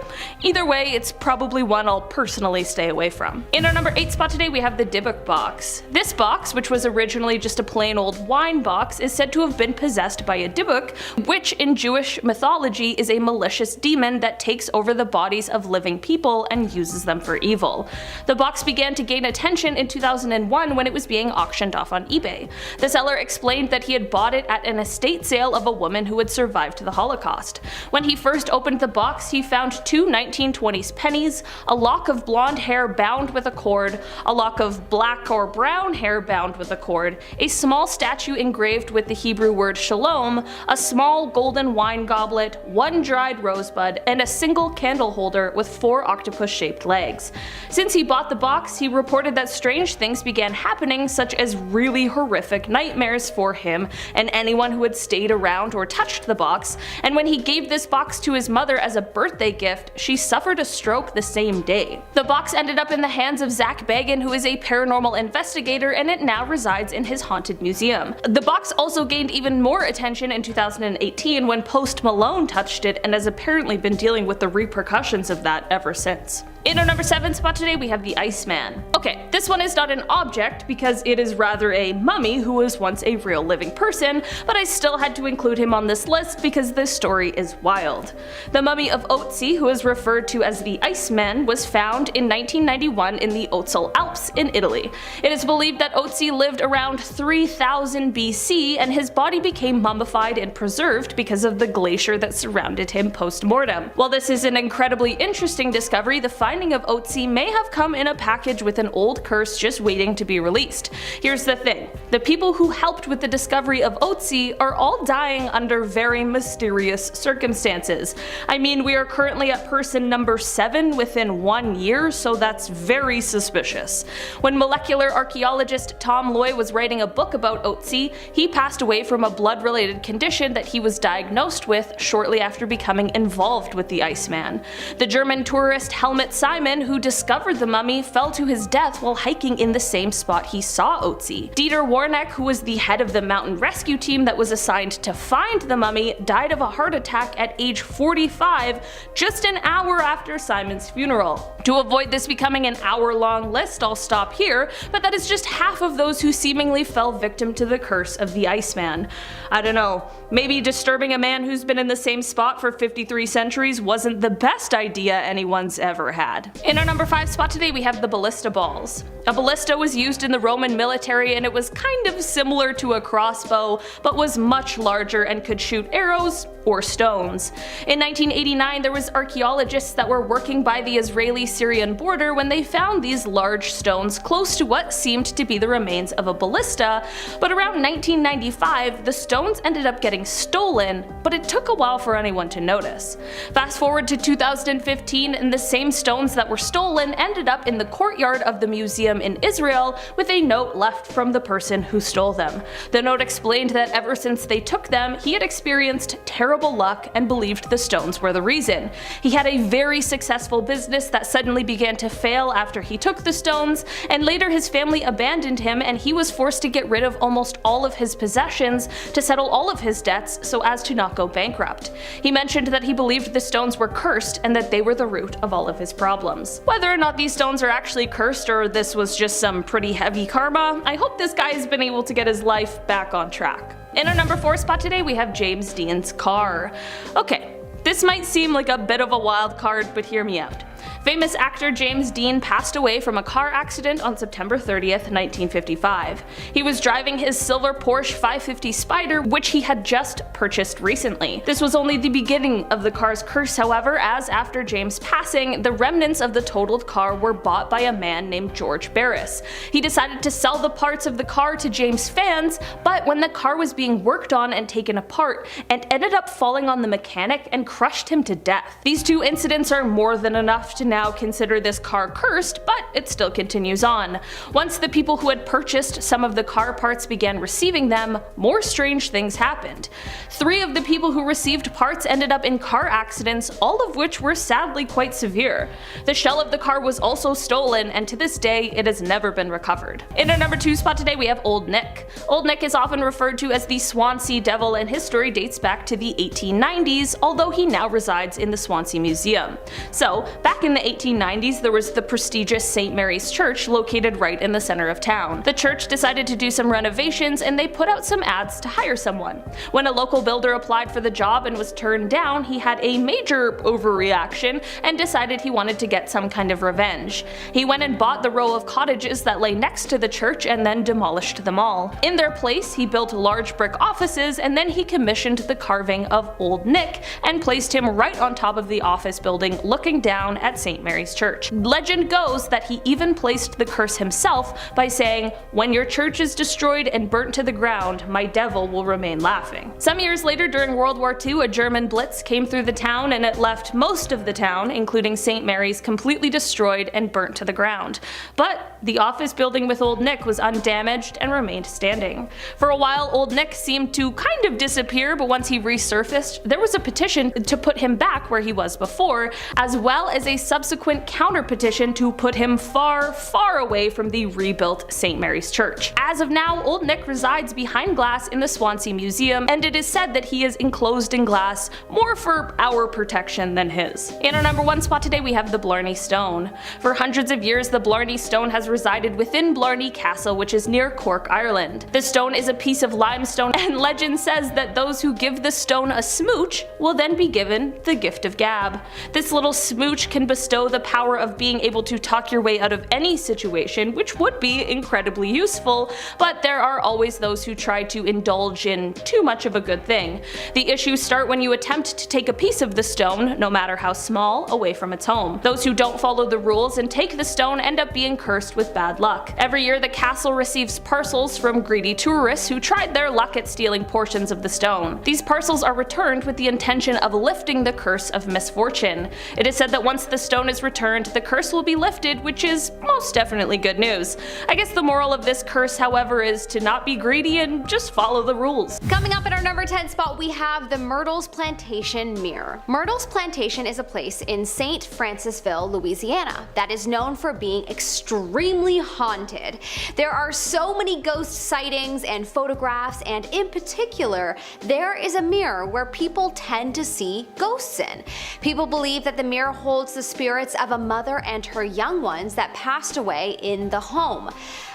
Either way, it's probably one I'll personally stay away from. In our number 8 spot today we have the Dybbuk box. This box, which was originally just a plain old wine box, is said to have been possessed by a Dybbuk, which in Jewish mythology is a malicious demon that takes over the bodies of living people and uses them for evil. The box began to gain attention in 2001 when it was being auctioned off on eBay. The seller explained that he had bought it at an estate sale of a woman who had survived the Holocaust. When he first opened the box, he found 2 1920s pennies, a lock of blonde hair bound with a cord, a lock of black or brown hair bound with a cord, a small statue engraved with the Hebrew word shalom, a small golden wine goblet, 1 dried rosebud, and a single candle holder with 4 octopus-shaped legs. Since he bought the box, he reported that strange things began happening, such as really horrific nightmares for him and anyone who had stayed around or touched the box, and when he gave this box to his mother as a birthday gift, she suffered a stroke the same day. The box ended up in the hands of Zach Bagan, who is a paranormal investigator, and it now resides in his haunted museum. The box also gained even more attention in 2018 when Post Malone touched it and has apparently been dealing with the repercussions of that ever since. In our number 7 spot today we have the Iceman. Okay, this one is not an object because it is rather a mummy who was once a real living person, but I still had to include him on this list because this story is wild. The mummy of Otzi, who is referred to as the Iceman, was found in 1991 in the Otzal Alps in Italy. It is believed that Otzi lived around 3000 BC and his body became mummified and preserved because of the glacier that surrounded him post-mortem. While this is an incredibly interesting discovery, the finding of Otzi may have come in a package with an old curse just waiting to be released. Here's the thing, the people who helped with the discovery of Otzi are all dying under very mysterious circumstances. I mean, we are currently at person number 7 within 1 year, so that's very suspicious. When molecular archaeologist Tom Loy was writing a book about Otzi, he passed away from a blood-related condition that he was diagnosed with shortly after becoming involved with the Iceman. The German tourist Helmut Simon, who discovered the mummy, fell to his death while hiking in the same spot he saw Otzi. Dieter Warneck, who was the head of the mountain rescue team that was assigned to find the mummy, died of a heart attack at age 45, just an hour after Simon's funeral. To avoid this becoming an hour-long list, I'll stop here, but that is just half of those who seemingly fell victim to the curse of the Iceman. I don't know, maybe disturbing a man who's been in the same spot for 53 centuries wasn't the best idea anyone's ever had. In our number 5 spot today we have the ballista balls. A ballista was used in the Roman military and it was kind of similar to a crossbow, but was much larger and could shoot arrows or stones. In 1989 there was archaeologists that were working by the Israeli-Syrian border when they found these large stones close to what seemed to be the remains of a ballista, but around 1995 the stones ended up getting stolen, but it took a while for anyone to notice. Fast forward to 2015 and the same stones that were stolen ended up in the courtyard of the museum in Israel with a note left from the person who stole them. The note explained that ever since they took them, he had experienced terrible luck and believed the stones were the reason. He had a very successful business that suddenly began to fail after he took the stones, and later his family abandoned him and he was forced to get rid of almost all of his possessions to settle all of his debts so as to not go bankrupt. He mentioned that he believed the stones were cursed and that they were the root of all of his problems. Whether or not these stones are actually cursed or this was just some pretty heavy karma, I hope this guy has been able to get his life back on track. In our number 4 spot today, we have James Dean's car. Okay, this might seem like a bit of a wild card, but hear me out. Famous actor James Dean passed away from a car accident on September 30th, 1955. He was driving his silver Porsche 550 Spyder, which he had just purchased recently. This was only the beginning of the car's curse, however, as after James' passing, the remnants of the totaled car were bought by a man named George Barris. He decided to sell the parts of the car to James' fans, but when the car was being worked on and taken apart, it ended up falling on the mechanic and crushed him to death. These two incidents are more than enough to now consider this car cursed, but it still continues on. Once the people who had purchased some of the car parts began receiving them, more strange things happened. 3 of the people who received parts ended up in car accidents, all of which were sadly quite severe. The shell of the car was also stolen, and to this day it has never been recovered. In our number 2 spot today, we have Old Nick. Old Nick is often referred to as the Swansea Devil, and his story dates back to the 1890s, although he now resides in the Swansea Museum. So, back in the 1890s, there was the prestigious St. Mary's Church located right in the center of town. The church decided to do some renovations, and they put out some ads to hire someone. When a local builder applied for the job and was turned down, he had a major overreaction and decided he wanted to get some kind of revenge. He went and bought the row of cottages that lay next to the church and then demolished them all. In their place, he built large brick offices, and then he commissioned the carving of Old Nick and placed him right on top of the office building looking down at St. Mary's Church. Legend goes that he even placed the curse himself by saying, "When your church is destroyed and burnt to the ground, my devil will remain laughing." Some years later, during World War II, a German blitz came through the town and it left most of the town, including St. Mary's, completely destroyed and burnt to the ground. But the office building with Old Nick was undamaged and remained standing. For a while, Old Nick seemed to kind of disappear, but once he resurfaced, there was a petition to put him back where he was before, as well as a subsequent counter-petition to put him far, far away from the rebuilt St. Mary's Church. As of now, Old Nick resides behind glass in the Swansea Museum, and it is said that he is enclosed in glass more for our protection than his. In our number 1 spot today, we have the Blarney Stone. For hundreds of years, the Blarney Stone has resided within Blarney Castle, which is near Cork, Ireland. The stone is a piece of limestone, and legend says that those who give the stone a smooch will then be given the gift of gab. This little smooch can bestow the power of being able to talk your way out of any situation, which would be incredibly useful, but there are always those who try to indulge in too much of a good thing. The issues start when you attempt to take a piece of the stone, no matter how small, away from its home. Those who don't follow the rules and take the stone end up being cursed with bad luck. Every year the castle receives parcels from greedy tourists who tried their luck at stealing portions of the stone. These parcels are returned with the intention of lifting the curse of misfortune. It is said that once the stone is returned, the curse will be lifted, which is most definitely good news. I guess the moral of this curse, however, is to not be greedy and just follow the rules. Coming up at our number 10 spot, we have the Myrtles Plantation Mirror. Myrtles Plantation is a place in St. Francisville, Louisiana, that is known for being extremely haunted. There are so many ghost sightings and photographs, and in particular, there is a mirror where people tend to see ghosts in. People believe that the mirror holds the spirits of a mother and her young ones that passed away in the home.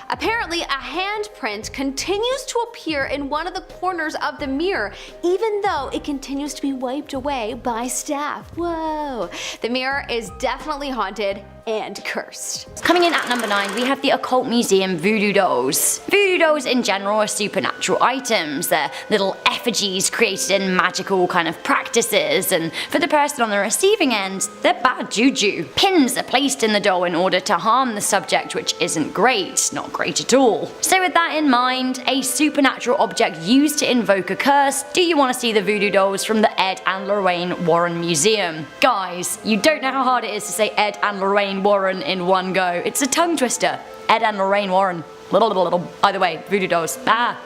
Apparently, a handprint continues to appear in one of the corners of the mirror, even though it continues to be wiped away by staff. Whoa! The mirror is definitely haunted and cursed. Coming in at number 9, we have the Occult Museum Voodoo Dolls. Voodoo dolls in general are supernatural items. They're little effigies created in magical kind of practices, and for the person on the receiving end, they're bad juju. Pins are placed in the doll in order to harm the subject, which isn't great, not great at all. So with that in mind, a supernatural object used to invoke a curse, do you want to see the voodoo dolls from the Ed and Lorraine Warren Museum? Guys, you don't know how hard it is to say Ed and Lorraine Warren in one go. It's a tongue twister. Ed and Lorraine Warren. Either way, voodoo dolls.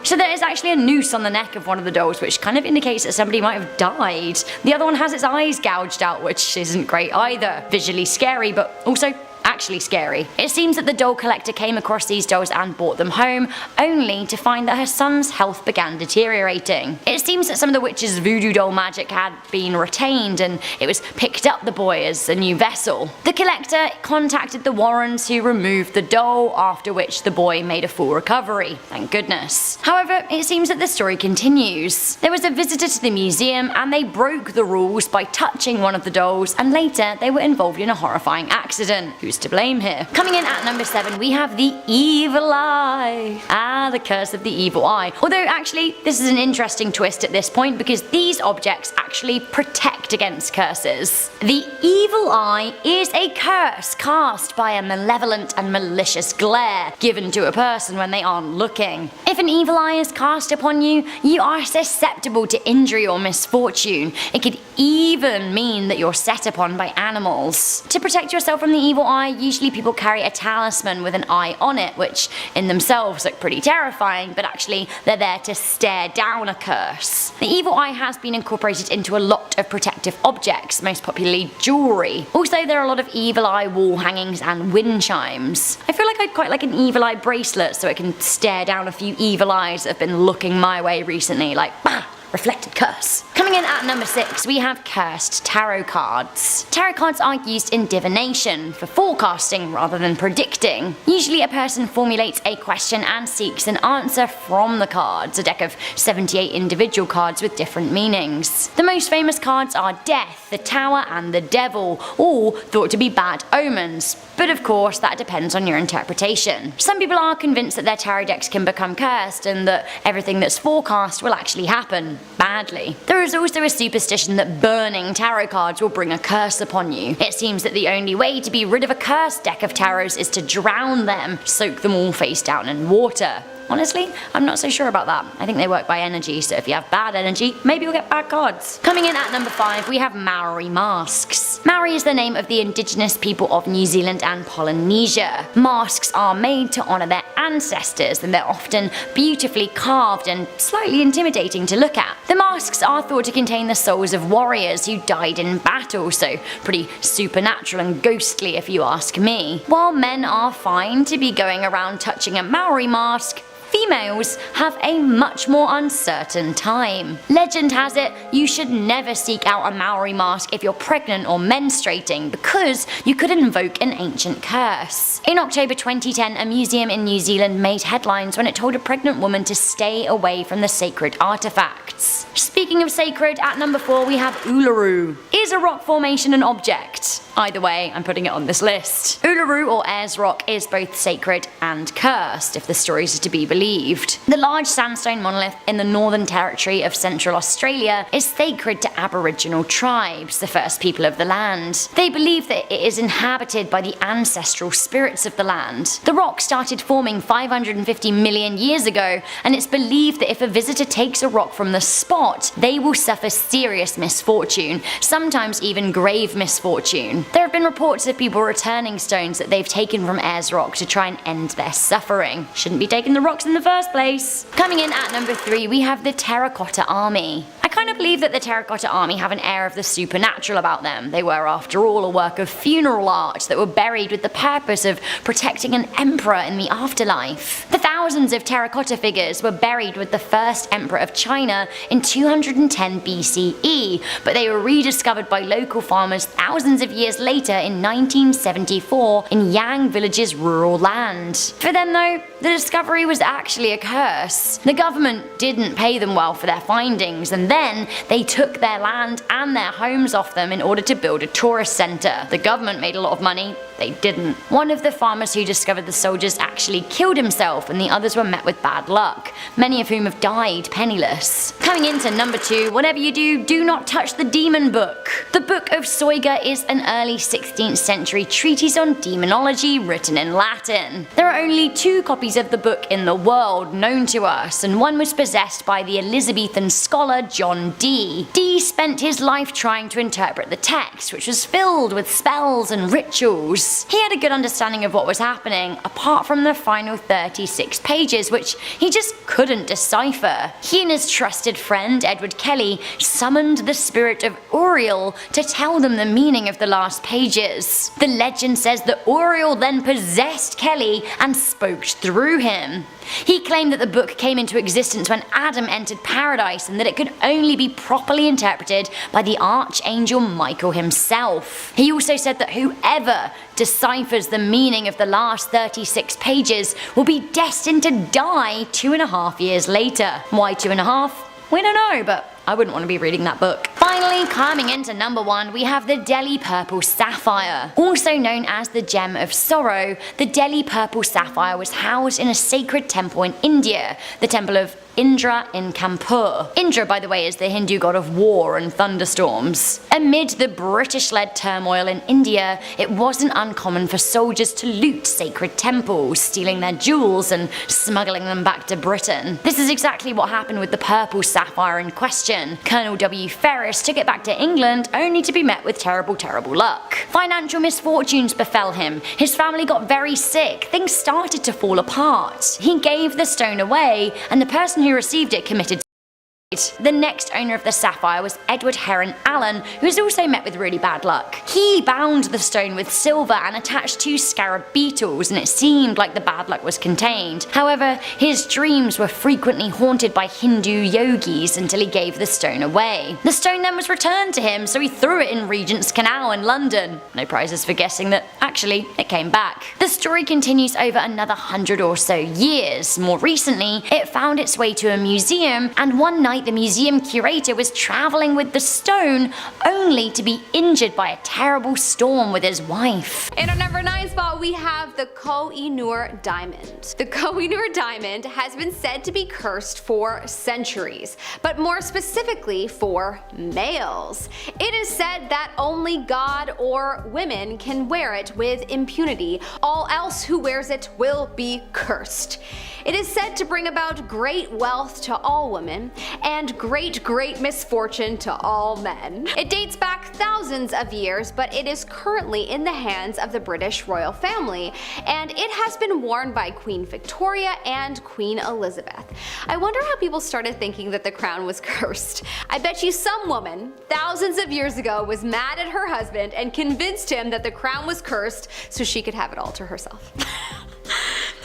So there is actually a noose on the neck of one of the dolls, which kind of indicates that somebody might have died. The other one has its eyes gouged out, which isn't great either. Visually scary, but also actually scary. It seems that the doll collector came across these dolls and brought them home, only to find that her son's health began deteriorating. It seems that some of the witch's voodoo doll magic had been retained and it was picked up the boy as a new vessel. The collector contacted the Warrens, who removed the doll, after which the boy made a full recovery, thank goodness. However, it seems that the story continues. There was a visitor to the museum and they broke the rules by touching one of the dolls, and later they were involved in a horrifying accident. Who's to blame here? Coming in at number 7, we have the evil eye. Ah, the curse of the evil eye. Although actually, this is an interesting twist at this point because these objects actually protect against curses. The evil eye is a curse cast by a malevolent and malicious glare given to a person when they aren't looking. If an evil eye is cast upon you, you are susceptible to injury or misfortune. It could even mean that you're set upon by animals. To protect yourself from the evil eye, usually people carry a talisman with an eye on it, which in themselves look pretty terrifying, but actually they're there to stare down a curse. The evil eye has been incorporated into a lot of protective objects, most popularly jewellery. Also, there are a lot of evil eye wall hangings and wind chimes. I feel like I'd quite like an evil eye bracelet so it can stare down a few evil eyes that have been looking my way recently, like bah! Reflected curse. Coming in at number 6, we have cursed tarot cards. Tarot cards are used in divination, for forecasting rather than predicting. Usually a person formulates a question and seeks an answer from the cards, a deck of 78 individual cards with different meanings. The most famous cards are Death, the Tower and the Devil, all thought to be bad omens, but of course that depends on your interpretation. Some people are convinced that their tarot decks can become cursed and that everything that's forecast will actually happen badly. There is also a superstition that burning tarot cards will bring a curse upon you. It seems that the only way to be rid of a cursed deck of tarots is to drown them, soak them all face down in water. Honestly, I'm not so sure about that. I think they work by energy, so if you have bad energy, maybe you'll get bad cards. Coming in at number 5, we have Maori masks. Maori is the name of the indigenous people of New Zealand and Polynesia. Masks are made to honour their ancestors, and they're often beautifully carved and slightly intimidating to look at. The masks are thought to contain the souls of warriors who died in battle, so pretty supernatural and ghostly if you ask me. While men are fine to be going around touching a Maori mask, females have a much more uncertain time. Legend has it you should never seek out a Maori mask if you're pregnant or menstruating because you could invoke an ancient curse. In October 2010, a museum in New Zealand made headlines when it told a pregnant woman to stay away from the sacred artifacts. Speaking of sacred, at number 4 we have Uluru. Is a rock formation an object? Either way, I'm putting it on this list. Uluru, or Ayers Rock, is both sacred and cursed, if the stories are to be believed. The large sandstone monolith in the Northern Territory of Central Australia is sacred to Aboriginal tribes, the first people of the land. They believe that it is inhabited by the ancestral spirits of the land. The rock started forming 550 million years ago, and it's believed that if a visitor takes a rock from the spot, they will suffer serious misfortune, sometimes even grave misfortune. There have been reports of people returning stones that they've taken from Ayers Rock to try and end their suffering. Shouldn't be taking the rocks in the first place. Coming in at number 3, we have the Terracotta Army. I kind of believe that the Terracotta Army have an air of the supernatural about them. They were, after all, a work of funeral art that were buried with the purpose of protecting an emperor in the afterlife. The thousands of terracotta figures were buried with the first emperor of China in 210 BCE, but they were rediscovered by local farmers thousands of years later in 1974 in Yang Village's rural land. For them though, the discovery was actually a curse. The government didn't pay them well for their findings, and then they took their land and their homes off them in order to build a tourist centre. The government made a lot of money, they didn't. One of the farmers who discovered the soldiers actually killed himself, and the others were met with bad luck, many of whom have died penniless. Coming into number 2, whatever you do, do not touch the demon book. The Book of Soiga is an early 16th century treatise on demonology written in Latin. There are only 2 copies of the book in the world known to us, and one was possessed by the Elizabethan scholar John Dee. Dee spent his life trying to interpret the text, which was filled with spells and rituals. He had a good understanding of what was happening, apart from the final 36 pages, which he just couldn't decipher. He and his trusted friend Edward Kelly summoned the spirit of Uriel to tell them the meaning of the last pages. The legend says that Uriel then possessed Kelly and spoke through him. He claimed that the book came into existence when Adam entered paradise and that it could only be properly interpreted by the archangel Michael himself. He also said that whoever deciphers the meaning of the last 36 pages will be destined to die 2.5 years later. Why 2.5? We don't know, but I wouldn't want to be reading that book. Finally, coming into number 1, we have the Delhi Purple Sapphire. Also known as the Gem of Sorrow, the Delhi Purple Sapphire was housed in a sacred temple in India, the Temple of Indra in Kanpur. Indra, by the way, is the Hindu god of war and thunderstorms. Amid the British-led turmoil in India, it wasn't uncommon for soldiers to loot sacred temples, stealing their jewels and smuggling them back to Britain. This is exactly what happened with the purple sapphire in question. Colonel W. Ferris took it back to England only to be met with terrible luck. Financial misfortunes befell him, his family got very sick, things started to fall apart. He gave the stone away, and the person who received it committed suicide. The next owner of the sapphire was Edward Heron Allen, who was also met with really bad luck. He bound the stone with silver and attached 2 scarab beetles, and it seemed like the bad luck was contained. However, his dreams were frequently haunted by Hindu yogis until he gave the stone away. The stone then was returned to him, so he threw it in Regent's Canal in London. No prizes for guessing that actually it came back. The story continues over another 100 or so years. More recently, it found its way to a museum, and one night the museum curator was travelling with the stone only to be injured by a terrible storm with his wife. In our number 9 spot, we have the Koh-i-Noor diamond. The Koh-i-Noor diamond has been said to be cursed for centuries, but more specifically for males. It is said that only God or women can wear it with impunity. All else who wears it will be cursed. It is said to bring about great wealth to all women and great misfortune to all men. It dates back thousands of years, but it is currently in the hands of the British royal family, and it has been worn by Queen Victoria and Queen Elizabeth. I wonder how people started thinking that the crown was cursed. I bet you some woman, thousands of years ago, was mad at her husband and convinced him that the crown was cursed so she could have it all to herself.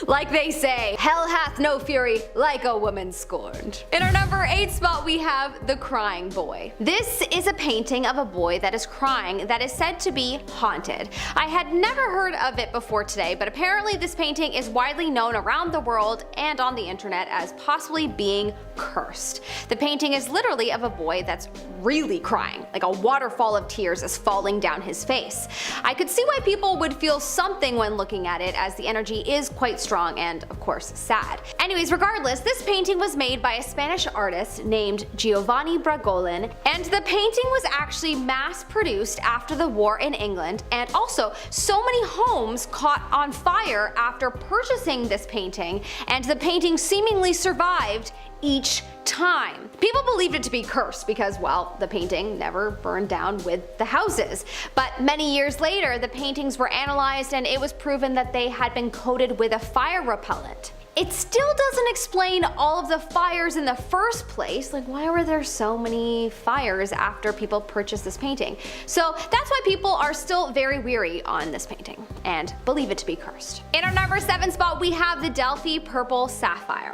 Like they say, hell hath no fury like a woman scorned. In our number 8 spot, we have the Crying Boy. This is a painting of a boy that is crying that is said to be haunted. I had never heard of it before today, but apparently this painting is widely known around the world and on the internet as possibly being cursed. The painting is literally of a boy that's really crying, like a waterfall of tears is falling down his face. I could see why people would feel something when looking at it, as the energy is quite strong and, of course, sad. Anyways, regardless, this painting was made by a Spanish artist named Giovanni Bragolin, and the painting was actually mass-produced after the war in England, and also so many homes caught on fire after purchasing this painting, and the painting seemingly survived each time. People believed it to be cursed because, well, the painting never burned down with the houses. But many years later, the paintings were analyzed and it was proven that they had been coated with a fire repellent. It still doesn't explain all of the fires in the first place. Like, why were there so many fires after people purchased this painting? So that's why people are still very weary on this painting and believe it to be cursed. In our number 7 spot, we have the Delphi Purple Sapphire.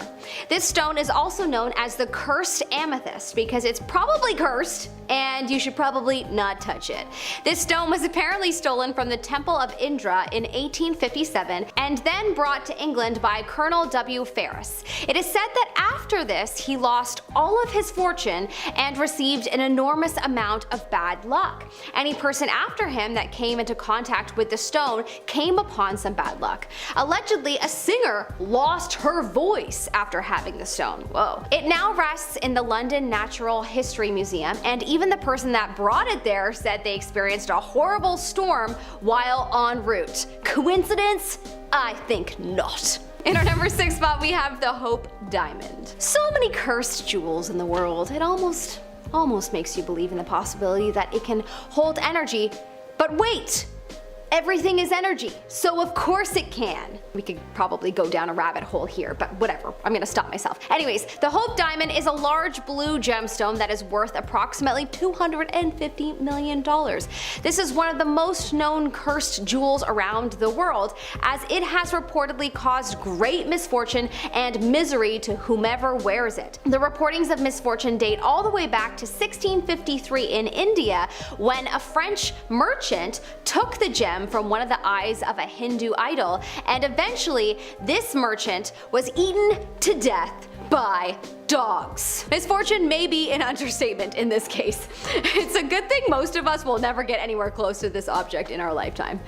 This stone is also known as the cursed amethyst because it's probably cursed and you should probably not touch it. This stone was apparently stolen from the Temple of Indra in 1857 and then brought to England by Colonel W. Ferris. It is said that after this he lost all of his fortune and received an enormous amount of bad luck. Any person after him that came into contact with the stone came upon some bad luck. Allegedly, a singer lost her voice after having the stone. Whoa. It now rests in the London Natural History Museum, and even the person that brought it there said they experienced a horrible storm while en route. Coincidence? I think not. In our number 6 spot, we have the Hope Diamond. So many cursed jewels in the world, it almost makes you believe in the possibility that it can hold energy. But wait! everything is energy, so of course it can. We could probably go down a rabbit hole here, but whatever, I'm gonna stop myself. Anyways, the Hope Diamond is a large blue gemstone that is worth approximately $250 million. This is one of the most known cursed jewels around the world, as it has reportedly caused great misfortune and misery to whomever wears it. The reportings of misfortune date all the way back to 1653 in India, when a French merchant took the gem from one of the eyes of a Hindu idol, and eventually this merchant was eaten to death by dogs. Misfortune may be an understatement in this case. It's a good thing most of us will never get anywhere close to this object in our lifetime.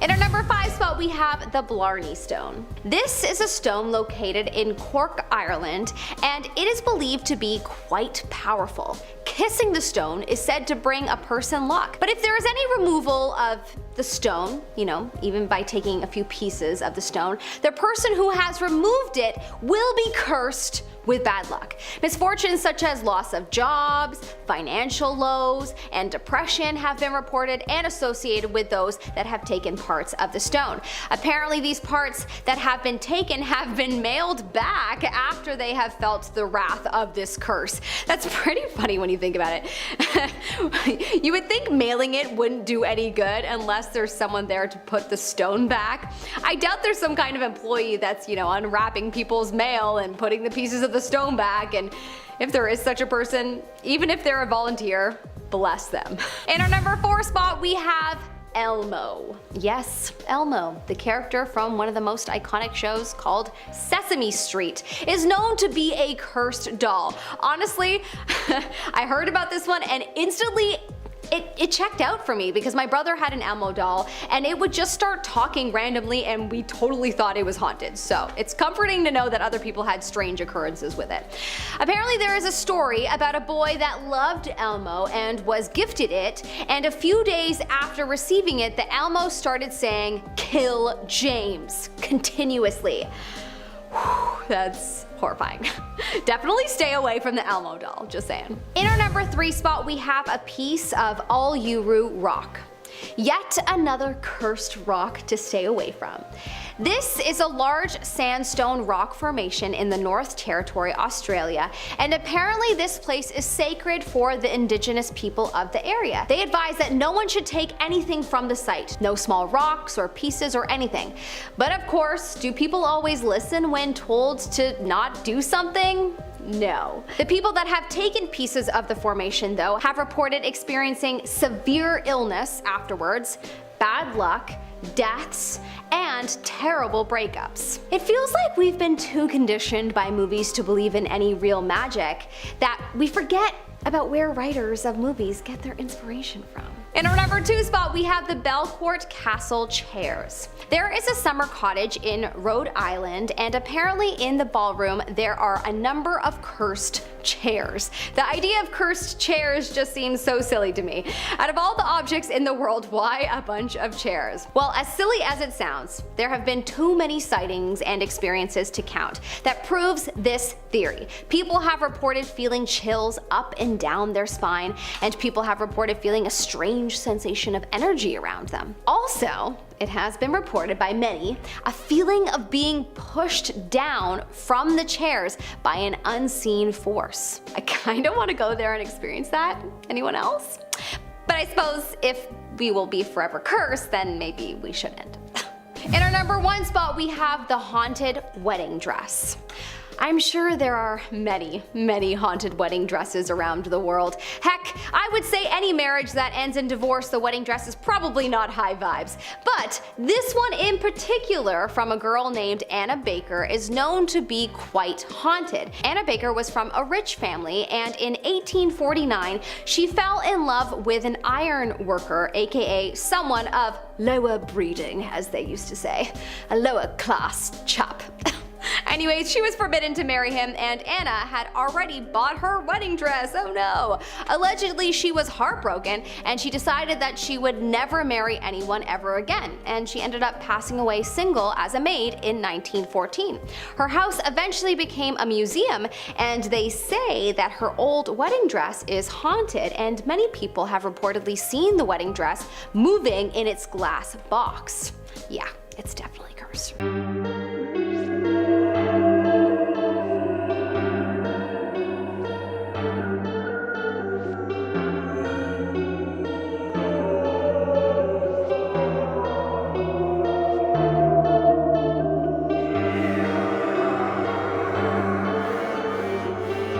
In our number 5 spot, we have the Blarney Stone. This is a stone located in Cork, Ireland, and it is believed to be quite powerful. Kissing the stone is said to bring a person luck. But if there is any removal of the stone, even by taking a few pieces of the stone, the person who has removed it will be cursed with bad luck. Misfortunes such as loss of jobs, financial lows, and depression have been reported and associated with those that have taken parts of the stone. Apparently these parts that have been taken have been mailed back after they have felt the wrath of this curse. That's pretty funny when you think about it. You would think mailing it wouldn't do any good unless there's someone there to put the stone back. I doubt there's some kind of employee that's, unwrapping people's mail and putting the pieces of the stone back, and if there is such a person, even if they're a volunteer, bless them. In our number 4 spot, we have Elmo. Yes, Elmo, the character from one of the most iconic shows called Sesame Street, is known to be a cursed doll. Honestly, I heard about this one and instantly it checked out for me, because my brother had an Elmo doll and it would just start talking randomly and we totally thought it was haunted. So it's comforting to know that other people had strange occurrences with it. Apparently there is a story about a boy that loved Elmo and was gifted it, and a few days after receiving it, the Elmo started saying, "Kill James," continuously. Whew, that's horrifying. Definitely stay away from the Elmo doll, just saying. In our number 3 spot, we have a piece of Uluru rock. Yet another cursed rock to stay away from. This is a large sandstone rock formation in the North Territory, Australia, and apparently this place is sacred for the indigenous people of the area. They advise that no one should take anything from the site, no small rocks or pieces or anything. But of course, do people always listen when told to not do something? No. The people that have taken pieces of the formation, though, have reported experiencing severe illness afterwards, bad luck, deaths, and terrible breakups. It feels like we've been too conditioned by movies to believe in any real magic that we forget about where writers of movies get their inspiration from. In our number 2 spot, we have the Belcourt Castle chairs. There is a summer cottage in Rhode Island, and apparently in the ballroom there are a number of cursed chairs. The idea of cursed chairs just seems so silly to me. Out of all the objects in the world, why a bunch of chairs? Well, as silly as it sounds, there have been too many sightings and experiences to count that proves this theory. People have reported feeling chills up and down their spine, and people have reported feeling a strange sensation of energy around them. Also, it has been reported by many a feeling of being pushed down from the chairs by an unseen force. I kinda wanna go there and experience that. Anyone else? But I suppose if we will be forever cursed, then maybe we shouldn't. In our number 1 spot, we have the haunted wedding dress. I'm sure there are many, many haunted wedding dresses around the world. Heck, I would say any marriage that ends in divorce, the wedding dress is probably not high vibes. But this one in particular, from a girl named Anna Baker, is known to be quite haunted. Anna Baker was from a rich family, and in 1849, she fell in love with an iron worker, aka someone of lower breeding, as they used to say. A lower class chap. Anyways, she was forbidden to marry him, and Anna had already bought her wedding dress. Oh no. Allegedly, she was heartbroken, and she decided that she would never marry anyone ever again, and she ended up passing away single as a maid in 1914. Her house eventually became a museum, and they say that her old wedding dress is haunted, and many people have reportedly seen the wedding dress moving in its glass box. Yeah, it's definitely cursed.